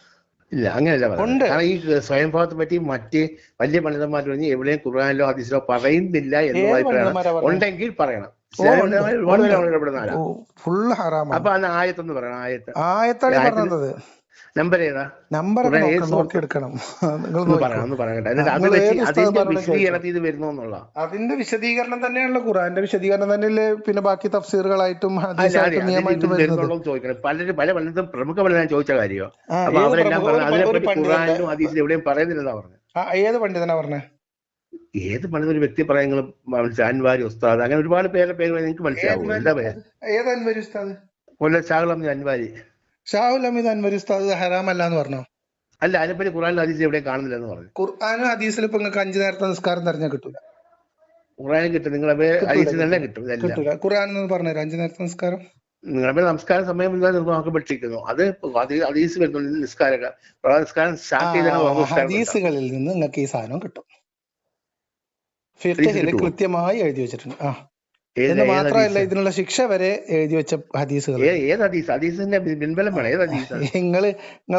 Speaker 2: ഇല്ല, അങ്ങനെയല്ല പറയുന്നത്. കാരണം ഈ സ്വയംഭവത്തെ പറ്റി മറ്റ് വലിയ പണ്ഡിതന്മാർ എവിടെയും ഖുർആനിലോ ഹദീസിലോ പറയുന്നില്ല എന്ന് അഭിപ്രായം ഉണ്ടെങ്കിൽ പറയണം.
Speaker 1: ഫുള്ള് ഹറാമാണ്.
Speaker 2: അപ്പൊ അന്ന് ആയത്തൊന്ന് പറയണം.
Speaker 1: ആയത്താണ് പറഞ്ഞത്.
Speaker 2: നമ്പർ ഏതാ?
Speaker 1: നമ്പർ നോക്കിയെടുക്കണം. അതിന്റെ വിശദീകരണം തന്നെയാണല്ലോ ഖുർആന്റെ വിശദീകരണം തന്നെയല്ലേ പിന്നെ ബാക്കി തഫ്സീറുകളായിട്ടും ഹദീസായിട്ടും നിയമമായിട്ടും
Speaker 2: ചോദിക്കണം. പല പലതും പ്രമുഖ പണ്ഡിതൻ ചോദിച്ച കാര്യമോ? അപ്പൊ അവരെല്ലാം ഖുർആനിലും ഹദീസിലും എവിടെയും പറയുന്നില്ലെന്നാ പറഞ്ഞത്.
Speaker 1: ഏത് പണ്ഡിതനാ പറഞ്ഞത്?
Speaker 2: ഏത് പണ്ഡിതൻ? ഒരു വ്യക്തി പറയുന്നത് അൻവാരി ഉസ്താദ്, അങ്ങനെ ഒരുപാട് പേര് നിങ്ങൾക്ക് മനസ്സിലാവും. എന്താ പേര്?
Speaker 1: ഏത് അൻവരി ഉസ്താദ്?
Speaker 2: കൊല്ലം ഷാഹുൽ അൻവാരി.
Speaker 1: ഷാഹുൽ ഹമീദ് അൻവരി ഉസ്താദ് ഹറാമല്ല എന്ന് പറഞ്ഞോ?
Speaker 2: അല്ല, അതിനെപ്പറ്റി ഖുർആനിലും ഹദീസിലും എവിടെയും കാണുന്നില്ല എന്ന് പറഞ്ഞു.
Speaker 1: ഖുർആനും ഹദീസിലും ഇപ്പൊ നിങ്ങൾക്ക് 5 നേരത്തെ നിസ്കാരം തെരഞ്ഞാൽ കിട്ടൂല.
Speaker 2: ഖുർആനിൽ കിട്ടും, നിങ്ങളെ ഹദീസിൽ തന്നെ കിട്ടും.
Speaker 1: ഖുർആൻ എന്ന് പറഞ്ഞുതരാം 5 നേരത്തെ നിസ്കാരം.
Speaker 2: നിങ്ങളുടെ നമസ്കാര സമയം നിർവഹിക്കപ്പെട്ടിരിക്കുന്നു. അത് ഹദീസ് വരുന്നുണ്ട്. നിസ്കാരം സ്റ്റാർട്ട് ചെയ്ത
Speaker 1: ഹദീസുകളിൽ നിന്ന് നിങ്ങൾക്ക് ഈ സാധനം കിട്ടും. ഫിഖ്ഹിൽ കൃത്യമായി എഴുതി വെച്ചിട്ടുണ്ട്. എന്ന് മാത്രമല്ല ഇതിനുള്ള ശിക്ഷ വരെ എഴുതി വെച്ച ഹദീസുകൾ. നിങ്ങൾ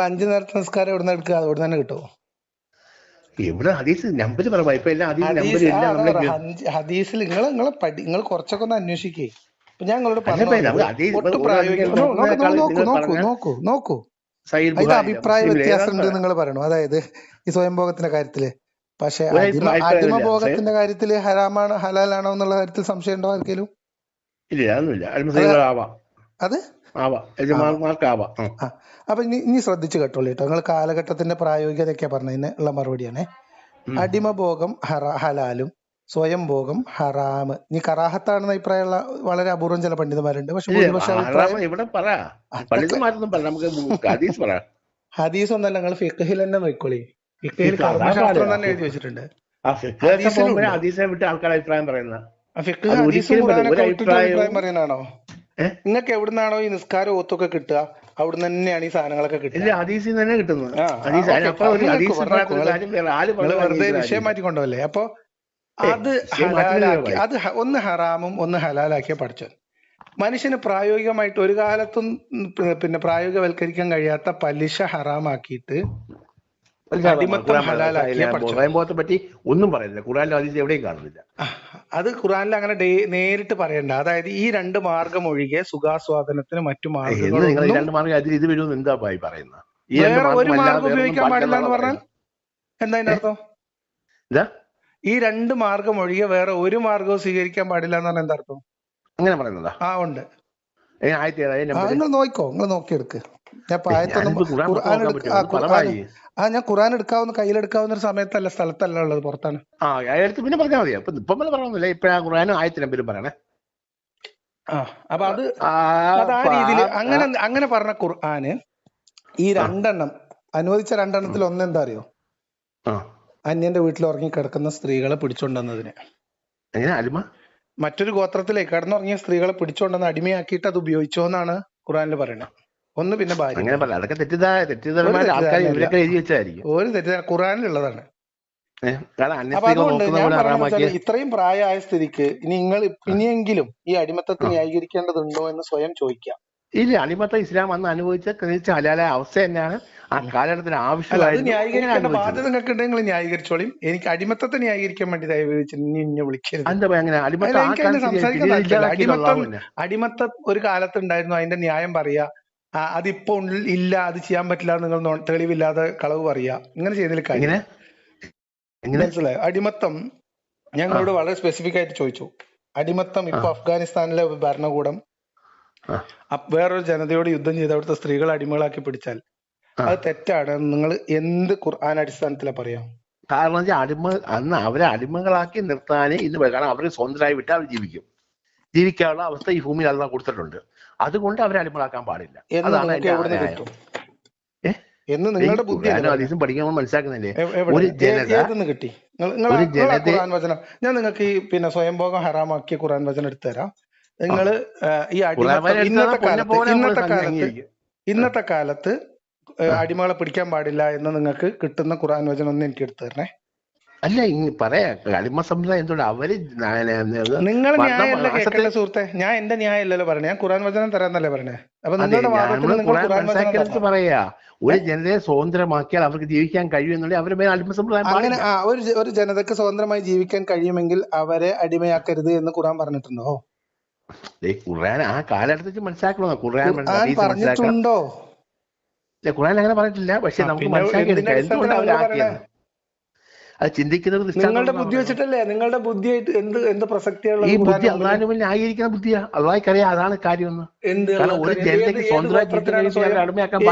Speaker 1: 5 നേരത്തെ നിസ്കാരം എവിടെ നിന്ന് എടുക്കുക? അവിടെ തന്നെ കിട്ടുമോ?
Speaker 2: ഇവിടെ ഹദീസ് നമ്പർ പറയാം. ഇപ്പൊ എല്ലാം ഹദീസ് നമ്പർ
Speaker 1: ഹദീസ്
Speaker 2: എല്ലാം നമ്മളെ
Speaker 1: ഹദീസിൽ നിങ്ങൾ കുറച്ചൊക്കെ ഒന്ന് അന്വേഷിക്കേ. ഇപ്പൊ ഞാൻ നിങ്ങളോട്
Speaker 2: അല്ല
Speaker 1: പറഞ്ഞു
Speaker 2: നമുക്ക് ഹദീസ്
Speaker 1: ഒട്ടും പ്രായോഗിക നോക്കൂ
Speaker 2: സഹീഹ്
Speaker 1: ഇത്
Speaker 2: ബുഖാരി
Speaker 1: അഭിപ്രായ
Speaker 2: മുസ്ലിം
Speaker 1: വ്യത്യാസം ഉണ്ട്
Speaker 2: ഏതാ
Speaker 1: നിങ്ങൾ പറയണു. അതായത് ഈ സ്വയംഭോഗത്തിന്റെ കാര്യത്തില്. പക്ഷെ
Speaker 2: ഒരു അഭിപ്രായമില്ല.
Speaker 1: അടിമഭോഗത്തിന്റെ കാര്യത്തില് ഹറാമാണോ ഹലാലാണോ എന്നുള്ള കാര്യത്തിൽ സംശയം ഉണ്ടോ ആർക്കെങ്കിലും?
Speaker 2: ഇല്ല അതൊന്നുമില്ല. അടിമസ്ത്രീകൾ ആവാം,
Speaker 1: അത്
Speaker 2: ആവാം, യജമാനന്മാർക്ക് ആവാം.
Speaker 1: ആ അപ്പൊ ഇനി ശ്രദ്ധിച്ചു കേട്ടോളൂ കേട്ടോ. നിങ്ങൾ കാലഘട്ടത്തിന്റെ പ്രായോഗികതയൊക്കെ പറഞ്ഞതിന് ഉള്ള മറുപടിയാണ്. അടിമഭോഗം ഹലാലും സ്വയംഭോഗം ഹറാമ്. ഇനി കറാഹത്താണെന്ന അഭിപ്രായമുള്ള വളരെ അപൂർവം ചില പണ്ഡിതന്മാരുണ്ട്. പക്ഷെ ഭൂരിപക്ഷ അഭിപ്രായം
Speaker 2: ഇവിടെ പറ പണ്ഡിതന്മാരൊന്നും പറ, നമുക്ക് ഹദീസ് പറ.
Speaker 1: ഹദീസ് ഒന്നല്ല, നിങ്ങൾ ഫിഖ്ഹിൽ തന്നെ നോക്കിക്കോളി. ഫിഖ്ഹിൽ കർമ്മശാസ്ത്രം തന്നെ എഴുതി വെച്ചിട്ടുണ്ട്.
Speaker 2: ഹദീസിനെ വിട്ട് ആൾക്കാർ അഭിപ്രായം പറയുന്നത്
Speaker 1: ഫിഖ്ഹ് ഹദീസും ഖുർആനൊക്കെ വിട്ടിട്ട് അഭിപ്രായം പറയാനാണോ? നിങ്ങൾക്ക് എവിടുന്നാണോ ഈ നിസ്കാരം ഓത്തൊക്കെ കിട്ടുക അവിടുന്ന് തന്നെയാണ് ഈ സാധനങ്ങളൊക്കെ കിട്ടുക.
Speaker 2: ഹദീസിൽ തന്നെ കിട്ടുന്നത്.
Speaker 1: വെറുതെ വിഷയം മാറ്റിക്കൊണ്ടല്ലേ. അപ്പൊ അത് ഹലാലാക്കി, അത് ഒന്ന് ഹറാമും ഒന്ന് ഹലാലാക്കിയ പഠിച്ചു. മനുഷ്യന് പ്രായോഗികമായിട്ട് ഒരു കാലത്തും പിന്നെ പ്രായോഗികവൽക്കരിക്കാൻ കഴിയാത്ത പലിശ ഹറാമാക്കിയിട്ട് അടിമത്തം ഹലാലാക്കിയ പഠിച്ചു.
Speaker 2: പറ്റി ഒന്നും പറയുന്നില്ല. ഖുർആനിലും ഹദീസിലും എവിടെയും കാണുന്നില്ല.
Speaker 1: അത് ഖുർആനിൽ അങ്ങനെ നേരിട്ട് പറയണ്ട. അതായത് ഈ രണ്ട് മാർഗം ഒഴികെ സുഖാസ്വാദനത്തിന് മറ്റു മാർഗങ്ങൾ
Speaker 2: ഇത് വരുമെന്ന് എന്താ പറയുന്നത്?
Speaker 1: വേറെ ഒരു മാർഗം ഉപയോഗിക്കാൻ പാടില്ല എന്ന് പറഞ്ഞാൽ എന്താ അതിന്റെ അർത്ഥം? ഈ രണ്ട് മാർഗം ഒഴികെ വേറെ ഒരു മാർഗവും സ്വീകരിക്കാൻ പാടില്ല എന്ന് പറഞ്ഞാൽ എന്താ അർത്ഥം?
Speaker 2: അങ്ങനെ പറയുന്നതാ?
Speaker 1: ഉണ്ട്. നിങ്ങൾ നോക്കിക്കോ, നിങ്ങൾ നോക്കിയെടുക്ക്. ഞാൻ ഖുർആൻ എടുക്കാവുന്ന കയ്യിലെടുക്കാവുന്ന ഒരു സമയത്തല്ല, സ്ഥലത്തല്ല ഉള്ളത്, പുറത്താണ്.
Speaker 2: പിന്നെ പറഞ്ഞാൽ മതി. ഇപ്പം പറഞ്ഞില്ല. ഇപ്പഴാ ഖുർആനും ആയത്തിന് നമ്പരും പറയണേ.
Speaker 1: അപ്പൊ അത് ആ രീതിയിൽ അങ്ങനെ പറഞ്ഞ ഖുർആന് ഈ രണ്ടെണ്ണം അനുവദിച്ച രണ്ടെണ്ണത്തിൽ ഒന്നെന്താ അറിയോ? അന്യന്റെ വീട്ടിൽ ഉറങ്ങിക്കിടക്കുന്ന സ്ത്രീകളെ പിടിച്ചോണ്ടെന്നതിന്. മറ്റൊരു ഗോത്രത്തിലേക്ക് കിടന്നുറങ്ങിയ സ്ത്രീകളെ പിടിച്ചോണ്ടെന്ന് അടിമയാക്കിയിട്ട് അത് ഉപയോഗിച്ചോ എന്നാണ് ഖുർആനിൽ പറയുന്നത്. ഒന്ന് പിന്നെ ഭാര്യ. ഒരു തെറ്റിദ്ധാരണ ഖുർആനിലുള്ളതാണ്. അപ്പൊ അതുകൊണ്ട് ഞാൻ പറയുന്നത് ഇത്രയും പ്രായമായ സ്ഥിതിക്ക് ഇനിയെങ്കിലും ഈ അടിമത്തത്തെ ന്യായീകരിക്കേണ്ടതുണ്ടോ എന്ന് സ്വയം ചോദിക്കാം.
Speaker 2: ഇല്ല, അടിമത്തം ഇസ്ലാം അന്ന് അനുഭവിച്ച ഹലാലായ അവസ്ഥ തന്നെയാണ് ആ കാലഘട്ടത്തിന് ആവശ്യമായത്.
Speaker 1: ന്യായീകരിക്കേണ്ട ബാധ്യത നിങ്ങൾക്ക് ഉണ്ടെങ്കിൽ ന്യായീകരിച്ചോളിയും. എനിക്ക് അടിമത്തത്തെ ന്യായീകരിക്കാൻ വേണ്ടി വിളിക്കരുത്. അടിമത്തം ഒരു കാലത്തുണ്ടായിരുന്നു, അതിന്റെ ന്യായം പറയാ. അതിപ്പോ ഇല്ല, അത് ചെയ്യാൻ പറ്റില്ല, നിങ്ങൾ തെളിവില്ലാതെ കളവ് പറയാ. ഇങ്ങനെ ചെയ്തതിൽ കാര്യം മനസ്സിലായോ? അടിമത്തം ഞങ്ങളോട് വളരെ സ്പെസിഫിക് ആയിട്ട് ചോദിച്ചു. അടിമത്തം ഇപ്പൊ അഫ്ഗാനിസ്ഥാനിലെ ഭരണകൂടം വേറൊരു ജനതയോട് യുദ്ധം ചെയ്ത് അവിടുത്തെ സ്ത്രീകളെ അടിമകളാക്കി പിടിച്ചാൽ അത് തെറ്റാണ് നിങ്ങൾ എന്ത് ഖുർആൻ അടിസ്ഥാനത്തിലാ പറയാം?
Speaker 2: കാരണം അന്ന് അവരെ അടിമകളാക്കി നിർത്താനേ ഇന്ന് കാരണം അവരെ സ്വന്തമായി വിട്ട് അവർ ജീവിക്കാനുള്ള അവസ്ഥ ഈ ഭൂമിയിൽ അള്ളാഹ് കൊടുത്തിട്ടുണ്ട്. അതുകൊണ്ട് അവരെ അടിമകളാക്കാൻ പാടില്ല.
Speaker 1: എന്ന് നിങ്ങളുടെ ബുദ്ധി
Speaker 2: പഠിക്കുമ്പോൾ മനസ്സിലാക്കുന്നില്ലേ?
Speaker 1: ഞാൻ നിങ്ങൾക്ക് ഈ പിന്നെ സ്വയംഭോഗം ഹറാമാക്കിയ ഖുർആൻ വചനം എടുത്തു തരാം. നിങ്ങള് ഈ ഇന്നത്തെ കാലത്ത് അടിമകളെ പിടിക്കാൻ പാടില്ല എന്ന് നിങ്ങൾക്ക് കിട്ടുന്ന ഖുർആൻ വചനം ഒന്ന് എനിക്ക് എടുത്തു തരണേ.
Speaker 2: അല്ല പറയാ അടിമ സമ്പ്രദായം എന്തുകൊണ്ട് അവര്
Speaker 1: നിങ്ങൾ ന്യായമല്ല കേൾക്കേണ്ട സുഹൃത്തെ. ഞാൻ എന്റെ ന്യായം അല്ലല്ലോ പറഞ്ഞേ, ഞാൻ ഖുർആൻ വചനം തരാന്നല്ലേ പറഞ്ഞേ. അപ്പൊ നിങ്ങളുടെ വാദത്തിന്
Speaker 2: പറയാ ഒരു ജനതയെ സ്വതന്ത്രമാക്കിയാൽ അവർക്ക് ജീവിക്കാൻ കഴിയുമെന്നുണ്ടെങ്കിൽ അവരുടെ മേൽ അടിമ സമ്പ്രദായം
Speaker 1: അങ്ങനെ ഒരു ജനതക്ക് സ്വതന്ത്രമായി ജീവിക്കാൻ കഴിയുമെങ്കിൽ അവരെ അടിമയാക്കരുത് എന്ന് ഖുർആൻ പറഞ്ഞിട്ടുണ്ടോ?
Speaker 2: ഖുർആൻ ആ കാലഘട്ടത്തിൽ മനസ്സിലാക്കണോ? ഖുർആൻ
Speaker 1: പറഞ്ഞിട്ടുണ്ടോ?
Speaker 2: ഖുർആൻ അങ്ങനെ പറഞ്ഞിട്ടില്ല. പക്ഷെ നമുക്ക് മനസ്സിലാക്കിയെടുക്കാം എന്തുകൊണ്ട് അവരാക്കിയത്. അത് ചിന്തിക്കുന്നത്
Speaker 1: നിങ്ങളുടെ ബുദ്ധി വെച്ചിട്ടല്ലേ? നിങ്ങളുടെ ബുദ്ധിയായിട്ട് എന്ത് പ്രസക്തിയുള്ള
Speaker 2: ഈ ബുദ്ധി അള്ളാഹിന് മുന്നിൽ ന്യായീകരിക്കുന്ന ബുദ്ധിയാ. അള്ളാഹിക്കറിയാം അതാണ് കാര്യം.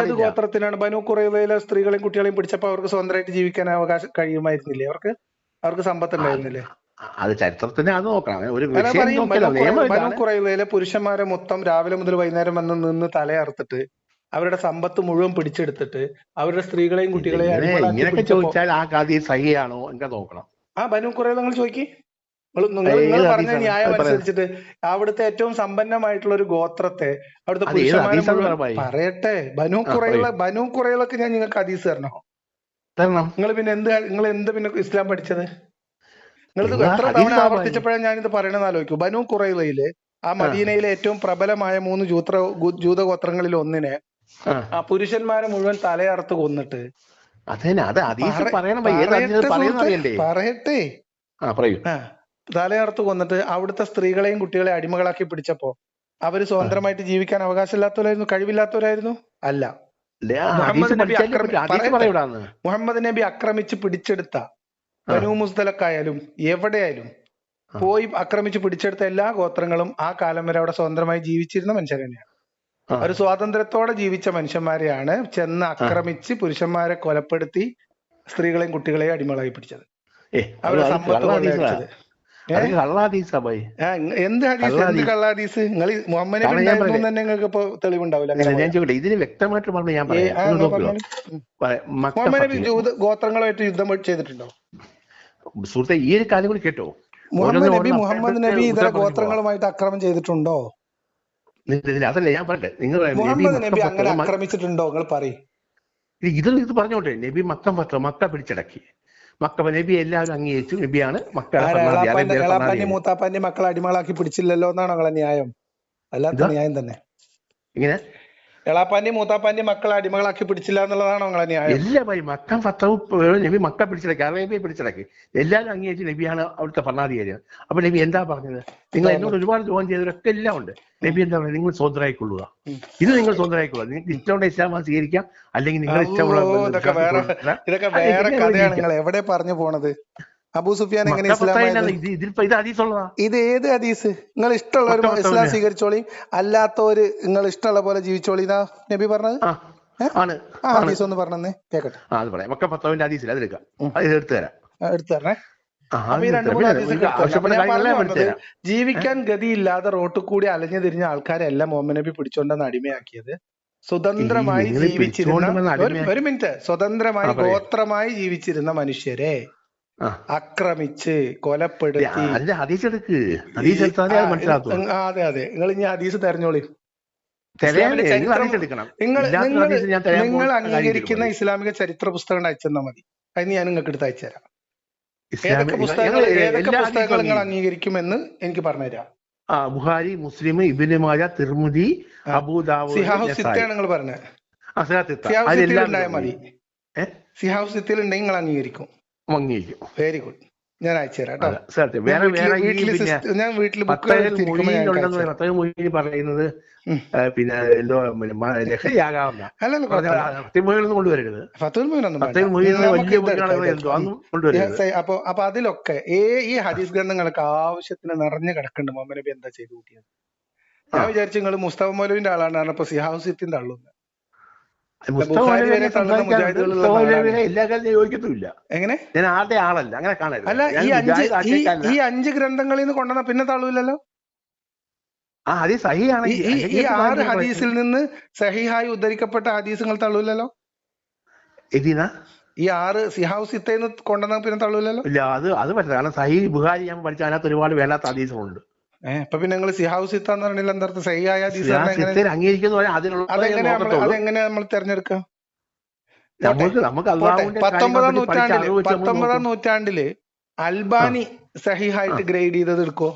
Speaker 1: ഏത് ഗോത്രത്തിനാണ് ബനൂ ഖുറൈളയിലെ സ്ത്രീകളെയും കുട്ടികളെയും പിടിച്ചപ്പോ അവർക്ക് സ്വന്തമായിട്ട് ജീവിക്കാൻ അവകാശം കഴിയുമായിരുന്നില്ലേ? അവർക്ക് സമ്പത്ത് ഉണ്ടായിരുന്നില്ലേ?
Speaker 2: അത് ചരിത്രത്തിന് അത് നോക്കണം.
Speaker 1: ബനൂ ഖുറൈളയിലെ പുരുഷന്മാരെ മൊത്തം രാവിലെ മുതൽ വൈകുന്നേരം വന്ന് നിന്ന് തലയറുത്തിട്ട് അവരുടെ സമ്പത്ത് മുഴുവൻ പിടിച്ചെടുത്തിട്ട് അവരുടെ സ്ത്രീകളെയും കുട്ടികളെയും
Speaker 2: ചോദിച്ചാൽ ആ കാര്യം സഹിയാണോ എന്ന് നോക്കണം.
Speaker 1: ബനൂ ഖുറൈള നിങ്ങൾ ചോദിക്കി. നിങ്ങൾ പറഞ്ഞ ന്യായം അനുസരിച്ചിട്ട് അവിടുത്തെ ഏറ്റവും സമ്പന്നമായിട്ടുള്ള ഒരു ഗോത്രത്തെ അവിടുത്തെ പുരുഷന്മാരെ പറയട്ടെ. ബനൂ ഖുറൈളക്ക് ഞാൻ നിങ്ങൾക്ക് ഹദീസ് തരണോ? നിങ്ങൾ പിന്നെ നിങ്ങൾ എന്ത് പിന്നെ ഇസ്ലാം പഠിച്ചത്? നിങ്ങൾ എത്ര തവണ ആവർത്തിച്ചപ്പോഴാണ് ഞാനിത് പറയണമെന്ന് ആലോചിക്കൂ. ബനൂ ഖുറൈളയില് ആ മദീനയിലെ ഏറ്റവും പ്രബലമായ 3 ജൂതഗോത്രങ്ങളിൽ ഒന്നിനെ ആ പുരുഷന്മാരെ മുഴുവൻ തലയറുത്ത് കൊന്നിട്ട്
Speaker 2: അതന്നെ, അത് ഹദീസ് പറയണം ഭൈ, ഏത് ഹദീസ്
Speaker 1: പറയട്ടെ
Speaker 2: പറയുന്ന
Speaker 1: സുഹൃത്തെ,
Speaker 2: അറിയണ്ടേ?
Speaker 1: പറയട്ടെ.
Speaker 2: പറയൂ.
Speaker 1: തലയർത്ത് കൊന്നിട്ട് അവിടുത്തെ സ്ത്രീകളെയും കുട്ടികളെയും അടിമകളാക്കി പിടിച്ചപ്പോ അവര് സ്വതന്ത്രമായിട്ട് ജീവിക്കാൻ അവകാശമില്ലാത്തവരായിരുന്നു, കഴിവില്ലാത്തവരായിരുന്നു? അല്ല.
Speaker 2: ഹദീസ്
Speaker 1: മുഹമ്മദ് നബി
Speaker 2: പഠിച്ചാലേ പറ്റൂ. ഹദീസ്
Speaker 1: പറയട്ടെ,
Speaker 2: പറയൂടാന്ന്.
Speaker 1: മുഹമ്മദ് നബി ആക്രമിച്ച് പിടിച്ചെടുത്ത ബനൂ മുസ്തലക്കായാലും എവിടെയായാലും പോയി ആക്രമിച്ച് പിടിച്ചെടുത്ത എല്ലാ ഗോത്രങ്ങളും ആ കാലം വരെ അവിടെ സ്വതന്ത്രമായി ജീവിച്ചിരുന്ന മനുഷ്യർ തന്നെയാണ്. ഒരു സ്വാതന്ത്ര്യത്തോടെ ജീവിച്ച മനുഷ്യന്മാരെയാണ് ചെന്ന് ആക്രമിച്ച് പുരുഷന്മാരെ കൊലപ്പെടുത്തി സ്ത്രീകളെയും കുട്ടികളെയും അടിമകളായി പിടിച്ചത്, അവരുടെ സമ്പത്ത് കൊള്ളയടിച്ചത്. എന്ത് ഹദീസ്, എന്ത് കള്ളാദീസ്? നിങ്ങൾ മുഹമ്മദ് നബി ഉണ്ടായിരുന്നു തന്നെ നിങ്ങൾക്ക് ഇപ്പൊ തെളിവുണ്ടാവില്ല.
Speaker 2: ഇതിന് വ്യക്തമായിട്ട് പറഞ്ഞു ഞാൻ
Speaker 1: മുഹമ്മദ് നബി ഗോത്രങ്ങളുമായിട്ട് യുദ്ധം ചെയ്തിട്ടുണ്ടോ?
Speaker 2: സുഹൃത്തെ, ഈ ഒരു കാര്യം കൂടി കേട്ടോ.
Speaker 1: മുഹമ്മദ് നബി ഇതര ഗോത്രങ്ങളുമായിട്ട് ആക്രമണം ചെയ്തിട്ടുണ്ടോ?
Speaker 2: അതല്ലേ ഞാൻ പറയട്ടെ, നിങ്ങൾ
Speaker 1: മുഹമ്മദ് നബി അങ്ങനെ ആക്രമിച്ചിട്ടുണ്ടോ? നിങ്ങൾ പറയും.
Speaker 2: ഇത് പറഞ്ഞോട്ടെ. നബി മക്ക പിടിച്ചടക്കി. നബി എല്ലാവരും അംഗീകരിച്ചു. നബിയാണ്
Speaker 1: എളാപ്പാന്റെ മൂത്താപ്പാന്റെ മക്കളെ അടിമകളാക്കി പിടിച്ചില്ലല്ലോ എന്നാണ് നിങ്ങളെ ന്യായം? അല്ലാത്ത ന്യായം തന്നെ.
Speaker 2: ഇങ്ങനെ
Speaker 1: എളാപ്പാന്റെ മൂത്താപ്പാന്റെ മക്കളെ അടിമകളാക്കി പിടിച്ചില്ല എന്നുള്ളതാണോ നിങ്ങളെ ന്യായം?
Speaker 2: എല്ലാ നബി മക്ക പിടിച്ചടക്കി, അറേബ്യയെ പിടിച്ചടക്കി. എല്ലാവരും അംഗീകരിച്ചു നബിയാണ് അവിടുത്തെ ഭരണാധികാരിയാണ്. അപ്പൊ നബി എന്താ പറഞ്ഞത്? നിങ്ങൾ എന്നോട് ഒരുപാട് ചോദ്യം ചെയ്തവരൊക്കെ എല്ലാം ഉണ്ട്. നബി എന്താ പറയുക? നിങ്ങൾ സ്വതന്ത്രമായിക്കൊള്ളുക, ഇത് നിങ്ങൾ സ്വതന്ത്രമായിക്കൊള്ളുക. നിങ്ങൾക്ക് ഇഷ്ടമുള്ള ഇസ്ലാം സ്വീകരിക്കാം, അല്ലെങ്കിൽ നിങ്ങൾ ഇഷ്ടമുള്ള
Speaker 1: ഇതൊക്കെ വേറെ കഥയാണ്. നിങ്ങൾ എവിടെ പറഞ്ഞു പോണത്? അബൂ സുഫിയാൻ എങ്ങനെ ഇത് ഏത് ഹദീസ്? നിങ്ങൾ ഇഷ്ടമുള്ള ഇസ്ലാം സ്വീകരിച്ചോളി, അല്ലാത്തവര് നിങ്ങൾ ഇഷ്ടമുള്ള പോലെ ജീവിച്ചോളി എന്നാ നബി പറഞ്ഞത്? ആ ഹദീസ് ഒന്ന് പറഞ്ഞേ കേക്കട്ടെ. എടുത്തു തരണേ. അപ്പൊ ഈ 2-3 ഹദീസ് ജീവിക്കാൻ ഗതിയില്ലാതെ റോട്ടിൽ കൂടി അലഞ്ഞു തിരിഞ്ഞ ആൾക്കാരല്ല മുഹമ്മദ് നബി പിടിച്ചോണ്ടെന്ന് അടിമയാക്കിയത്. സ്വതന്ത്രമായി ജീവിച്ചിരുന്ന ഒരു മിനിറ്റ്, സ്വതന്ത്രമായി ഗോത്രമായി ജീവിച്ചിരുന്ന മനുഷ്യരെ ആക്രമിച്ച് കൊലപ്പെടുത്തി. അതെ അതെ, നിങ്ങൾ ഇനി ഹദീസ് തെരഞ്ഞോളി. നിങ്ങൾ അംഗീകരിക്കുന്ന ഇസ്ലാമിക ചരിത്ര പുസ്തകം അയച്ചെന്നാ മതി, അതിന് ഞാൻ നിങ്ങൾക്ക് എടുത്ത് അയച്ചുതരാം. ഏതൊക്കെ പുസ്തകങ്ങൾ നിങ്ങൾ അംഗീകരിക്കുമെന്ന് എനിക്ക് പറഞ്ഞുതരാം.
Speaker 2: ബുഖാരി, മുസ്ലിം, ഇബ്നു മാജ, തിർമിദി, അബൂ ദാവൂദ്,
Speaker 1: സിഹാഹു സിത്തയാണ് നിങ്ങൾ പറഞ്ഞത്. ഉണ്ടായാൽ മതി. സിഹാഹു സിത്തിൽ ഉണ്ടെങ്കിൽ നിങ്ങൾ അംഗീകരിക്കും. വെരി ഗുഡ്, ഞാൻ അയച്ചുതരാം കേട്ടോ. ഞാൻ വീട്ടിൽ
Speaker 2: പറയുന്നത് പിന്നെ എന്തോ ലഹരിയാകാവുന്ന കൊണ്ടുവരരുത്.
Speaker 1: അപ്പൊ അതിലൊക്കെ ഈ ഹദീസ് ഗ്രന്ഥങ്ങൾക്ക് ആവശ്യത്തിന് നിറഞ്ഞു കിടക്കുന്നുണ്ട്. മുഹമ്മദ് നബി എന്താ ചെയ്തു കൂട്ടിയത്? ഞാൻ വിചാരിച്ചു നിങ്ങൾ മുസ്തഫ മൗലവിന്റെ ആളാണ്. അപ്പൊ സിഹാഹു സിത്തിന്റെ തള്ളുന്നത്
Speaker 2: എല്ലാ കാര്യം യോജിക്കത്തുമില്ല.
Speaker 1: എങ്ങനെ?
Speaker 2: ഞാൻ ആരുടെ ആളല്ല, അങ്ങനെ കാണരുത്.
Speaker 1: അല്ല, ഈ 5 ഗ്രന്ഥങ്ങളിൽ നിന്ന് കൊണ്ടുവന്ന പിന്നെ തള്ളൂലല്ലോ. ഈ 6 ഹദീസിൽ നിന്ന് സഹീഹായി ഉദ്ധരിക്കപ്പെട്ട ഹദീസുകൾ തള്ളൂലല്ലോ. ഈ 6 സിഹാഹു സിത്തയിൽ കൊണ്ടുവന്ന പിന്നെ തള്ളൂലല്ലോ.
Speaker 2: ഇല്ല, അത് പറ്റില്ല. കാരണം സഹീഹ് ബുഖാരി ഞാൻ പഠിച്ച അതിനകത്ത് ഒരുപാട് വേണ്ടാത്ത ഹദീസുകളുണ്ട്.
Speaker 1: അപ്പൊ പിന്നെ നിങ്ങൾ സിഹാഹു സിത്ത എന്ന് പറഞ്ഞാൽ എന്താ? സഹിയായ ഹദീസ് അതെങ്ങനെ നമ്മൾ തെരഞ്ഞെടുക്കാം? 19-ാം നൂറ്റാണ്ടില് അൽബാനി സഹീഹായിട്ട് ഗ്രേഡ് ചെയ്തത് എടുക്കോ?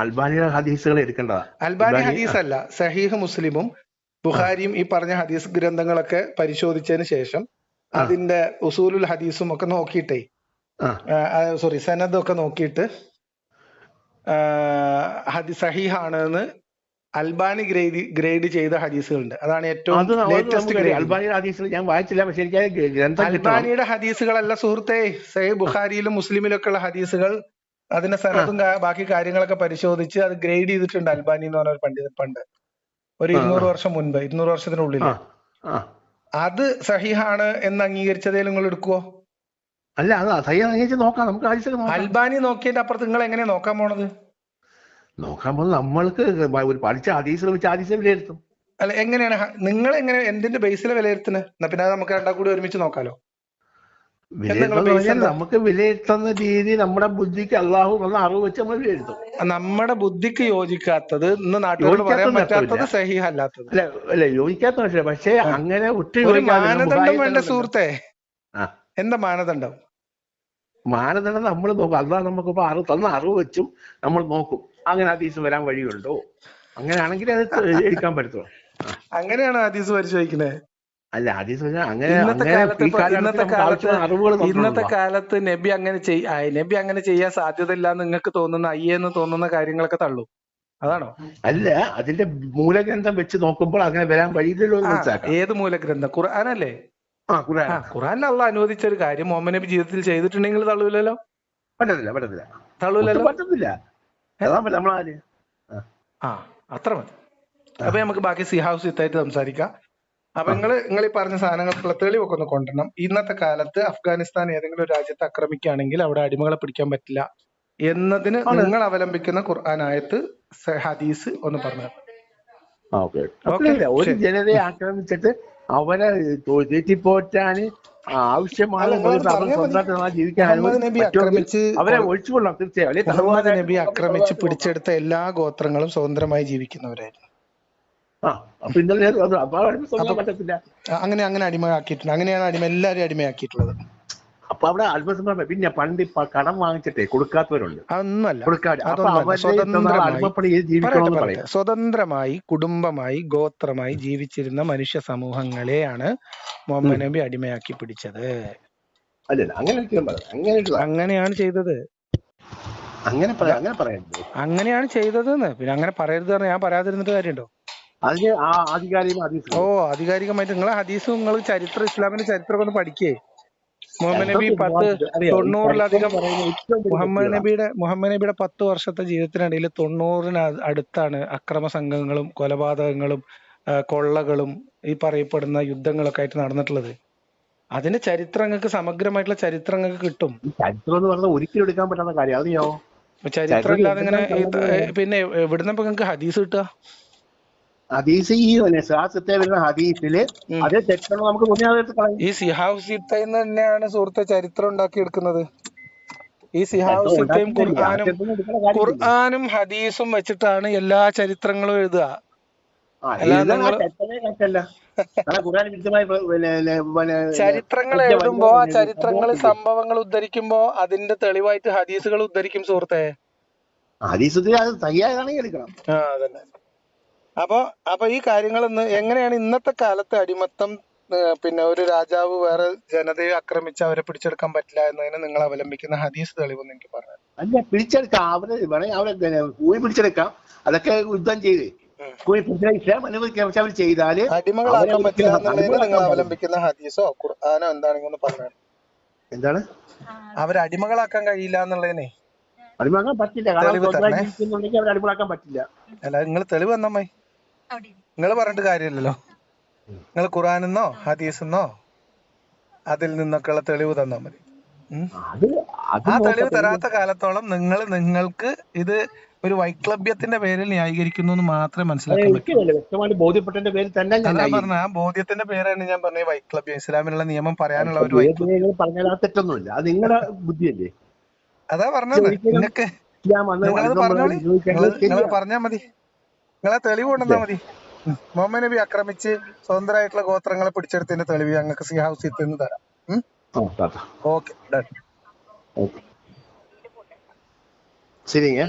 Speaker 2: അൽബാനിയുടെ ഹദീസുകൾ എടുക്കേണ്ടതാ.
Speaker 1: അൽബാനി ഹദീസ് അല്ല, സഹീഹ് മുസ്ലിമും ബുഖാരിയും ഈ പറഞ്ഞ ഹദീസ് ഗ്രന്ഥങ്ങളൊക്കെ പരിശോധിച്ചതിന് ശേഷം അതിന്റെ ഉസൂലുൽ ഹദീസും ഒക്കെ നോക്കിയിട്ടേ, സനദൊക്കെ നോക്കിയിട്ട് സഹീഹാണ് എന്ന് അൽബാനി ഗ്രേഡ് ചെയ്ത ഹദീസുകളുണ്ട്. അതാണ് ഏറ്റവും ലേറ്റസ്റ്റ് ഗ്രേഡ്. അൽബാനിയുടെ ഹദീസുകളല്ല സുഹൃത്തേ, സഹീഹ് ബുഖാരിയിലും മുസ്ലിമിലും ഒക്കെ ഉള്ള ഹദീസുകൾ, അതിന്റെ സനദും ബാക്കി കാര്യങ്ങളൊക്കെ പരിശോധിച്ച് അത് ഗ്രേഡ് ചെയ്തിട്ടുണ്ട് അൽബാനി എന്ന് പറഞ്ഞ ഒരു പണ്ഡിതൻ പണ്ട്, ഒരു 200 വർഷം മുൻപ്, 200 വർഷത്തിനുള്ളിൽ. അത് സഹീഹാണ് എന്ന് അംഗീകരിച്ചതേ നിങ്ങൾ എടുക്കുവോ?
Speaker 2: അല്ല, നോക്കാം.
Speaker 1: അൽബാനി നോക്കിയതിന്റെ അപ്പുറത്ത് നിങ്ങൾ എങ്ങനെയാ നോക്കാൻ പോണത്?
Speaker 2: നോക്കാൻ പോകുന്നത് നമ്മൾക്ക് ഒരു പഠിച്ച ഹദീസുകൾ വെച്ച് ഹദീസിനെ വിലയിരുത്തും.
Speaker 1: അല്ല, എങ്ങനെയാണ് നിങ്ങൾ എന്തിന്റെ ബേസിലെ വിലയിരുത്തുന്നത്? എന്നാ പിന്നെ നമുക്ക് രണ്ടാം കൂടി ഒരുമിച്ച് നോക്കാലോ.
Speaker 2: നമുക്ക് വിലയിരുത്തുന്ന രീതി നമ്മുടെ ബുദ്ധിക്ക് അള്ളാഹു അറിവ് വെച്ച് നമ്മൾ വിലയിരുത്തും.
Speaker 1: നമ്മുടെ ബുദ്ധിക്ക് യോജിക്കാത്തത്, ഇന്ന് നാട്ടുകാരോട് പറയാൻ പറ്റാത്തത്, സഹീഹ് അല്ലാത്തത്.
Speaker 2: അല്ല, യോജിക്കാത്ത പക്ഷേ അങ്ങനെ
Speaker 1: ഒരു മാനദണ്ഡം വേണ്ട സുഹൃത്തെ. എന്താ മാനദണ്ഡം?
Speaker 2: മാനദണ്ഡം നമ്മൾ നോക്കും. അള്ളാഹ് നമുക്ക് തന്ന അറിവ് വെച്ചും നമ്മൾ നോക്കും. അങ്ങനെ ഹദീസ് വരാൻ വഴിയുണ്ടോ? അങ്ങനെയാണെങ്കിൽ അത് എടുക്കാൻ പറ്റത്തുള്ളൂ.
Speaker 1: അങ്ങനെയാണ് ഹദീസ് പരിശോധിക്കുന്നത്.
Speaker 2: അല്ല ഹദീസ് പറഞ്ഞാൽ അങ്ങനെ
Speaker 1: ഇന്നത്തെ
Speaker 2: അങ്ങനെ
Speaker 1: കാലത്ത്
Speaker 2: ഈ കാലഘട്ടത്തിൽ നമുക്ക് ആവശ്യമായ അറിവുകൾ
Speaker 1: ഇന്നത്തെ
Speaker 2: തന്നിട്ടുള്ളൂ.
Speaker 1: കാലത്ത് നബി അങ്ങനെ ചെയ്യാൻ സാധ്യതയില്ല എന്ന് നിങ്ങൾക്ക് തോന്നുന്ന അയ്യെന്ന് തോന്നുന്ന കാര്യങ്ങളൊക്കെ തള്ളൂ. അതാണോ?
Speaker 2: അല്ല, അതിന്റെ മൂലഗ്രന്ഥം വെച്ച് നോക്കുമ്പോൾ അങ്ങനെ വരാൻ വഴിയില്ലല്ലോ എന്ന് മനസ്സിലാക്കാം.
Speaker 1: ഏത് മൂലഗ്രന്ഥം? ഖുർആനല്ലേ?
Speaker 2: ഖുർആൻ.
Speaker 1: ഖുർആനിൽ അള്ളാഹ് അനുവദിച്ച ഒരു കാര്യം മുഹമ്മദ് നബി ജീവിതത്തിൽ ചെയ്തിട്ടുണ്ടെങ്കിൽ തള്ളൂലല്ലോ. തള്ളൂലല്ലോ.
Speaker 2: പറ്റത്തില്ല. നമ്മളാര്
Speaker 1: അത്ര മതി. അപ്പൊ നമുക്ക് ബാക്കി സിഹാബ് സിത്തായിട്ട് സംസാരിക്കാം. അപ്പൊ നിങ്ങൾ ഈ പറഞ്ഞ സാധനങ്ങൾക്കുള്ള തെളിവൊക്കെ ഒന്ന് കൊണ്ടുവരണം. ഇന്നത്തെ കാലത്ത് അഫ്ഗാനിസ്ഥാൻ ഏതെങ്കിലും ഒരു രാജ്യത്ത് ആക്രമിക്കുകയാണെങ്കിൽ അവിടെ അടിമകളെ പിടിക്കാൻ പറ്റില്ല എന്നതിന് നിങ്ങൾ അവലംബിക്കുന്ന ഖുർആൻ ആയത്ത് ഹദീസ് ഒന്ന് പറഞ്ഞു.
Speaker 2: ഒരു ജനതയെ ആക്രമിച്ചിട്ട് അവരെ തീറ്റിപ്പോറ്റാന് ആവശ്യമാണ് ജീവിക്കാൻ അവരെ ഒഴിച്ചുകൊള്ളാം തീർച്ചയായും.
Speaker 1: മുഹമ്മദ് നബി ആക്രമിച്ച് പിടിച്ചെടുത്ത എല്ലാ ഗോത്രങ്ങളും സ്വതന്ത്രമായി ജീവിക്കുന്നവരായിരുന്നു. അങ്ങനെ അടിമയാക്കിയിട്ടുണ്ട്. അങ്ങനെയാണ് എല്ലാവരും അടിമയാക്കിയിട്ടുള്ളത്.
Speaker 2: അപ്പൊ അവിടെ അത്ഭുതം. പിന്നെ പണ്ട് കടം വാങ്ങിച്ചിട്ടേ കൊടുക്കാത്തവരുണ്ട്.
Speaker 1: അതൊന്നുമല്ല. സ്വതന്ത്രമായി കുടുംബമായി ഗോത്രമായി ജീവിച്ചിരുന്ന മനുഷ്യ സമൂഹങ്ങളെയാണ് മുഹമ്മദ് നബി അടിമയാക്കി പിടിച്ചത്. അങ്ങനെയാണ് ചെയ്തത്. അങ്ങനെയാണ് ചെയ്തത്. പിന്നെ അങ്ങനെ പറയരുത് പറഞ്ഞാൽ ഞാൻ പറയാതിരുന്നിട്ട് കാര്യമുണ്ടോ? ആധികാരികമായിട്ട് നിങ്ങളെ ഹദീസും നിങ്ങൾ ചരിത്രം, ഇസ്ലാമിന്റെ ചരിത്രമൊക്കെ ഒന്ന് പഠിക്കേ. മുഹമ്മദ് നബി 90-ലധികം മുഹമ്മദ് നബിയുടെ 10 വർഷത്തെ ജീവിതത്തിനിടയിൽ 90-ന് അടുത്താണ് അക്രമ സംഘങ്ങളും കൊലപാതകങ്ങളും കൊള്ളകളും ഈ പറയപ്പെടുന്ന യുദ്ധങ്ങളൊക്കെ ആയിട്ട് നടന്നിട്ടുള്ളത്. അതിന്റെ ചരിത്രങ്ങൾക്ക് സമഗ്രമായിട്ടുള്ള ചരിത്രങ്ങൾക്ക് കിട്ടും.
Speaker 2: ചരിത്രം എന്ന് പറഞ്ഞാൽ ഒരിക്കലും എടുക്കാൻ പറ്റാത്ത കാര്യം. അറിയോ?
Speaker 1: ചരിത്രം ഇല്ലാതെ ഇങ്ങനെ പിന്നെ എവിടുന്ന ഇപ്പൊ നിങ്ങൾക്ക് ഹദീസ് കിട്ടുക?
Speaker 2: ഹദീസ് ഈ ഹദീസില് അത് തെറ്റാണ് നമുക്ക് തോന്നിയാൽ
Speaker 1: ഈ സിഹാബ് സിത്തയിൽ തന്നെയാണ് സുഹൃത്തെ ചരിത്രം ഉണ്ടാക്കിയെടുക്കുന്നത്. ഈ സിഹാബ് സിത്തയും ഖുർആനും ഹദീസും വെച്ചിട്ടാണ് എല്ലാ ചരിത്രങ്ങളും എഴുതുക. ചരിത്രങ്ങൾ എഴുതുമ്പോ ആ ചരിത്രങ്ങൾ സംഭവങ്ങൾ ഉദ്ധരിക്കുമ്പോ അതിന്റെ തെളിവായിട്ട് ഹദീസുകൾ ഉദ്ധരിക്കും സുഹൃത്തെ. അതന്നെ. അപ്പൊ ഈ കാര്യങ്ങൾ എങ്ങനെയാണ് ഇന്നത്തെ കാലത്ത് അടിമത്തം, പിന്നെ ഒരു രാജാവ് വേറെ ജനതയെ ആക്രമിച്ച് അവരെ പിടിച്ചെടുക്കാൻ പറ്റില്ല എന്നതിന് നിങ്ങൾ അവലംബിക്കുന്ന ഹദീസ് തെളിവെന്ന് എനിക്ക് പറഞ്ഞു.
Speaker 2: അല്ല, പിടിച്ചെടുക്കാം. അവരെ പിടിച്ചെടുക്കാം. അതൊക്കെ യുദ്ധം ചെയ്ത് ഇസ്ലാം അനുവദിക്കാൻ അവർ ചെയ്താല്
Speaker 1: അടിമകളാക്കാൻ പറ്റില്ല എന്നുള്ളതിന് നിങ്ങൾ അവലംബിക്കുന്ന ഹദീസോ ഖുർആനോ എന്താണെന്ന് പറഞ്ഞു.
Speaker 2: എന്താണ്
Speaker 1: അവരെ അടിമകളാക്കാൻ കഴിയില്ല എന്നുള്ളതിനെ?
Speaker 2: അടിമകളാക്കാൻ പറ്റില്ല. അടിമകളാക്കാൻ പറ്റില്ല.
Speaker 1: അല്ല, നിങ്ങൾ തെളിവ് തന്നമ്മ. നിങ്ങൾ പറഞ്ഞിട്ട് കാര്യമില്ലല്ലോ. നിങ്ങൾ ഖുർആനെന്നോ ഹദീസെന്നോ അതിൽ നിന്നൊക്കെയുള്ള തെളിവ് തന്നാൽ മതി. ആ തെളിവ് തരാത്ത കാലത്തോളം നിങ്ങൾക്ക് ഇത് ഒരു വൈക്ലഭ്യത്തിന്റെ പേരിൽ ന്യായീകരിക്കുന്നു എന്ന് മാത്രമേ മനസ്സിലാക്കാൻ പറ്റൂ.
Speaker 2: ബോധ്യപ്പെട്ടതിന്റെ പേരിൽ തന്നെ
Speaker 1: പറഞ്ഞ ആ ബോധ്യത്തിന്റെ പേരാണ് ഞാൻ പറഞ്ഞ വൈക്ലഭ്യം. ഇസ്ലാമിലുള്ള നിയമം പറയാനുള്ള ഒരു
Speaker 2: പറഞ്ഞാൽ തെറ്റൊന്നുമില്ല. അത് നിങ്ങളുടെ ബുദ്ധിയല്ലേ?
Speaker 1: അതാ പറഞ്ഞത്. നിങ്ങൾക്ക് നിങ്ങളത് പറഞ്ഞാൽ മതി. നിങ്ങളെ തെളിവ് കൊണ്ടുവന്നാ മതി. മുഹമ്മദ് നബി ആക്രമിച്ച് സ്വതന്ത്രമായിട്ടുള്ള ഗോത്രങ്ങളെ പിടിച്ചെടുത്തതിന്റെ തെളിവ് ഞങ്ങൾക്ക് സിഹാബ് സിത്തിൽ നിന്ന് തരാം. Okay, done.
Speaker 2: ശരിங்க.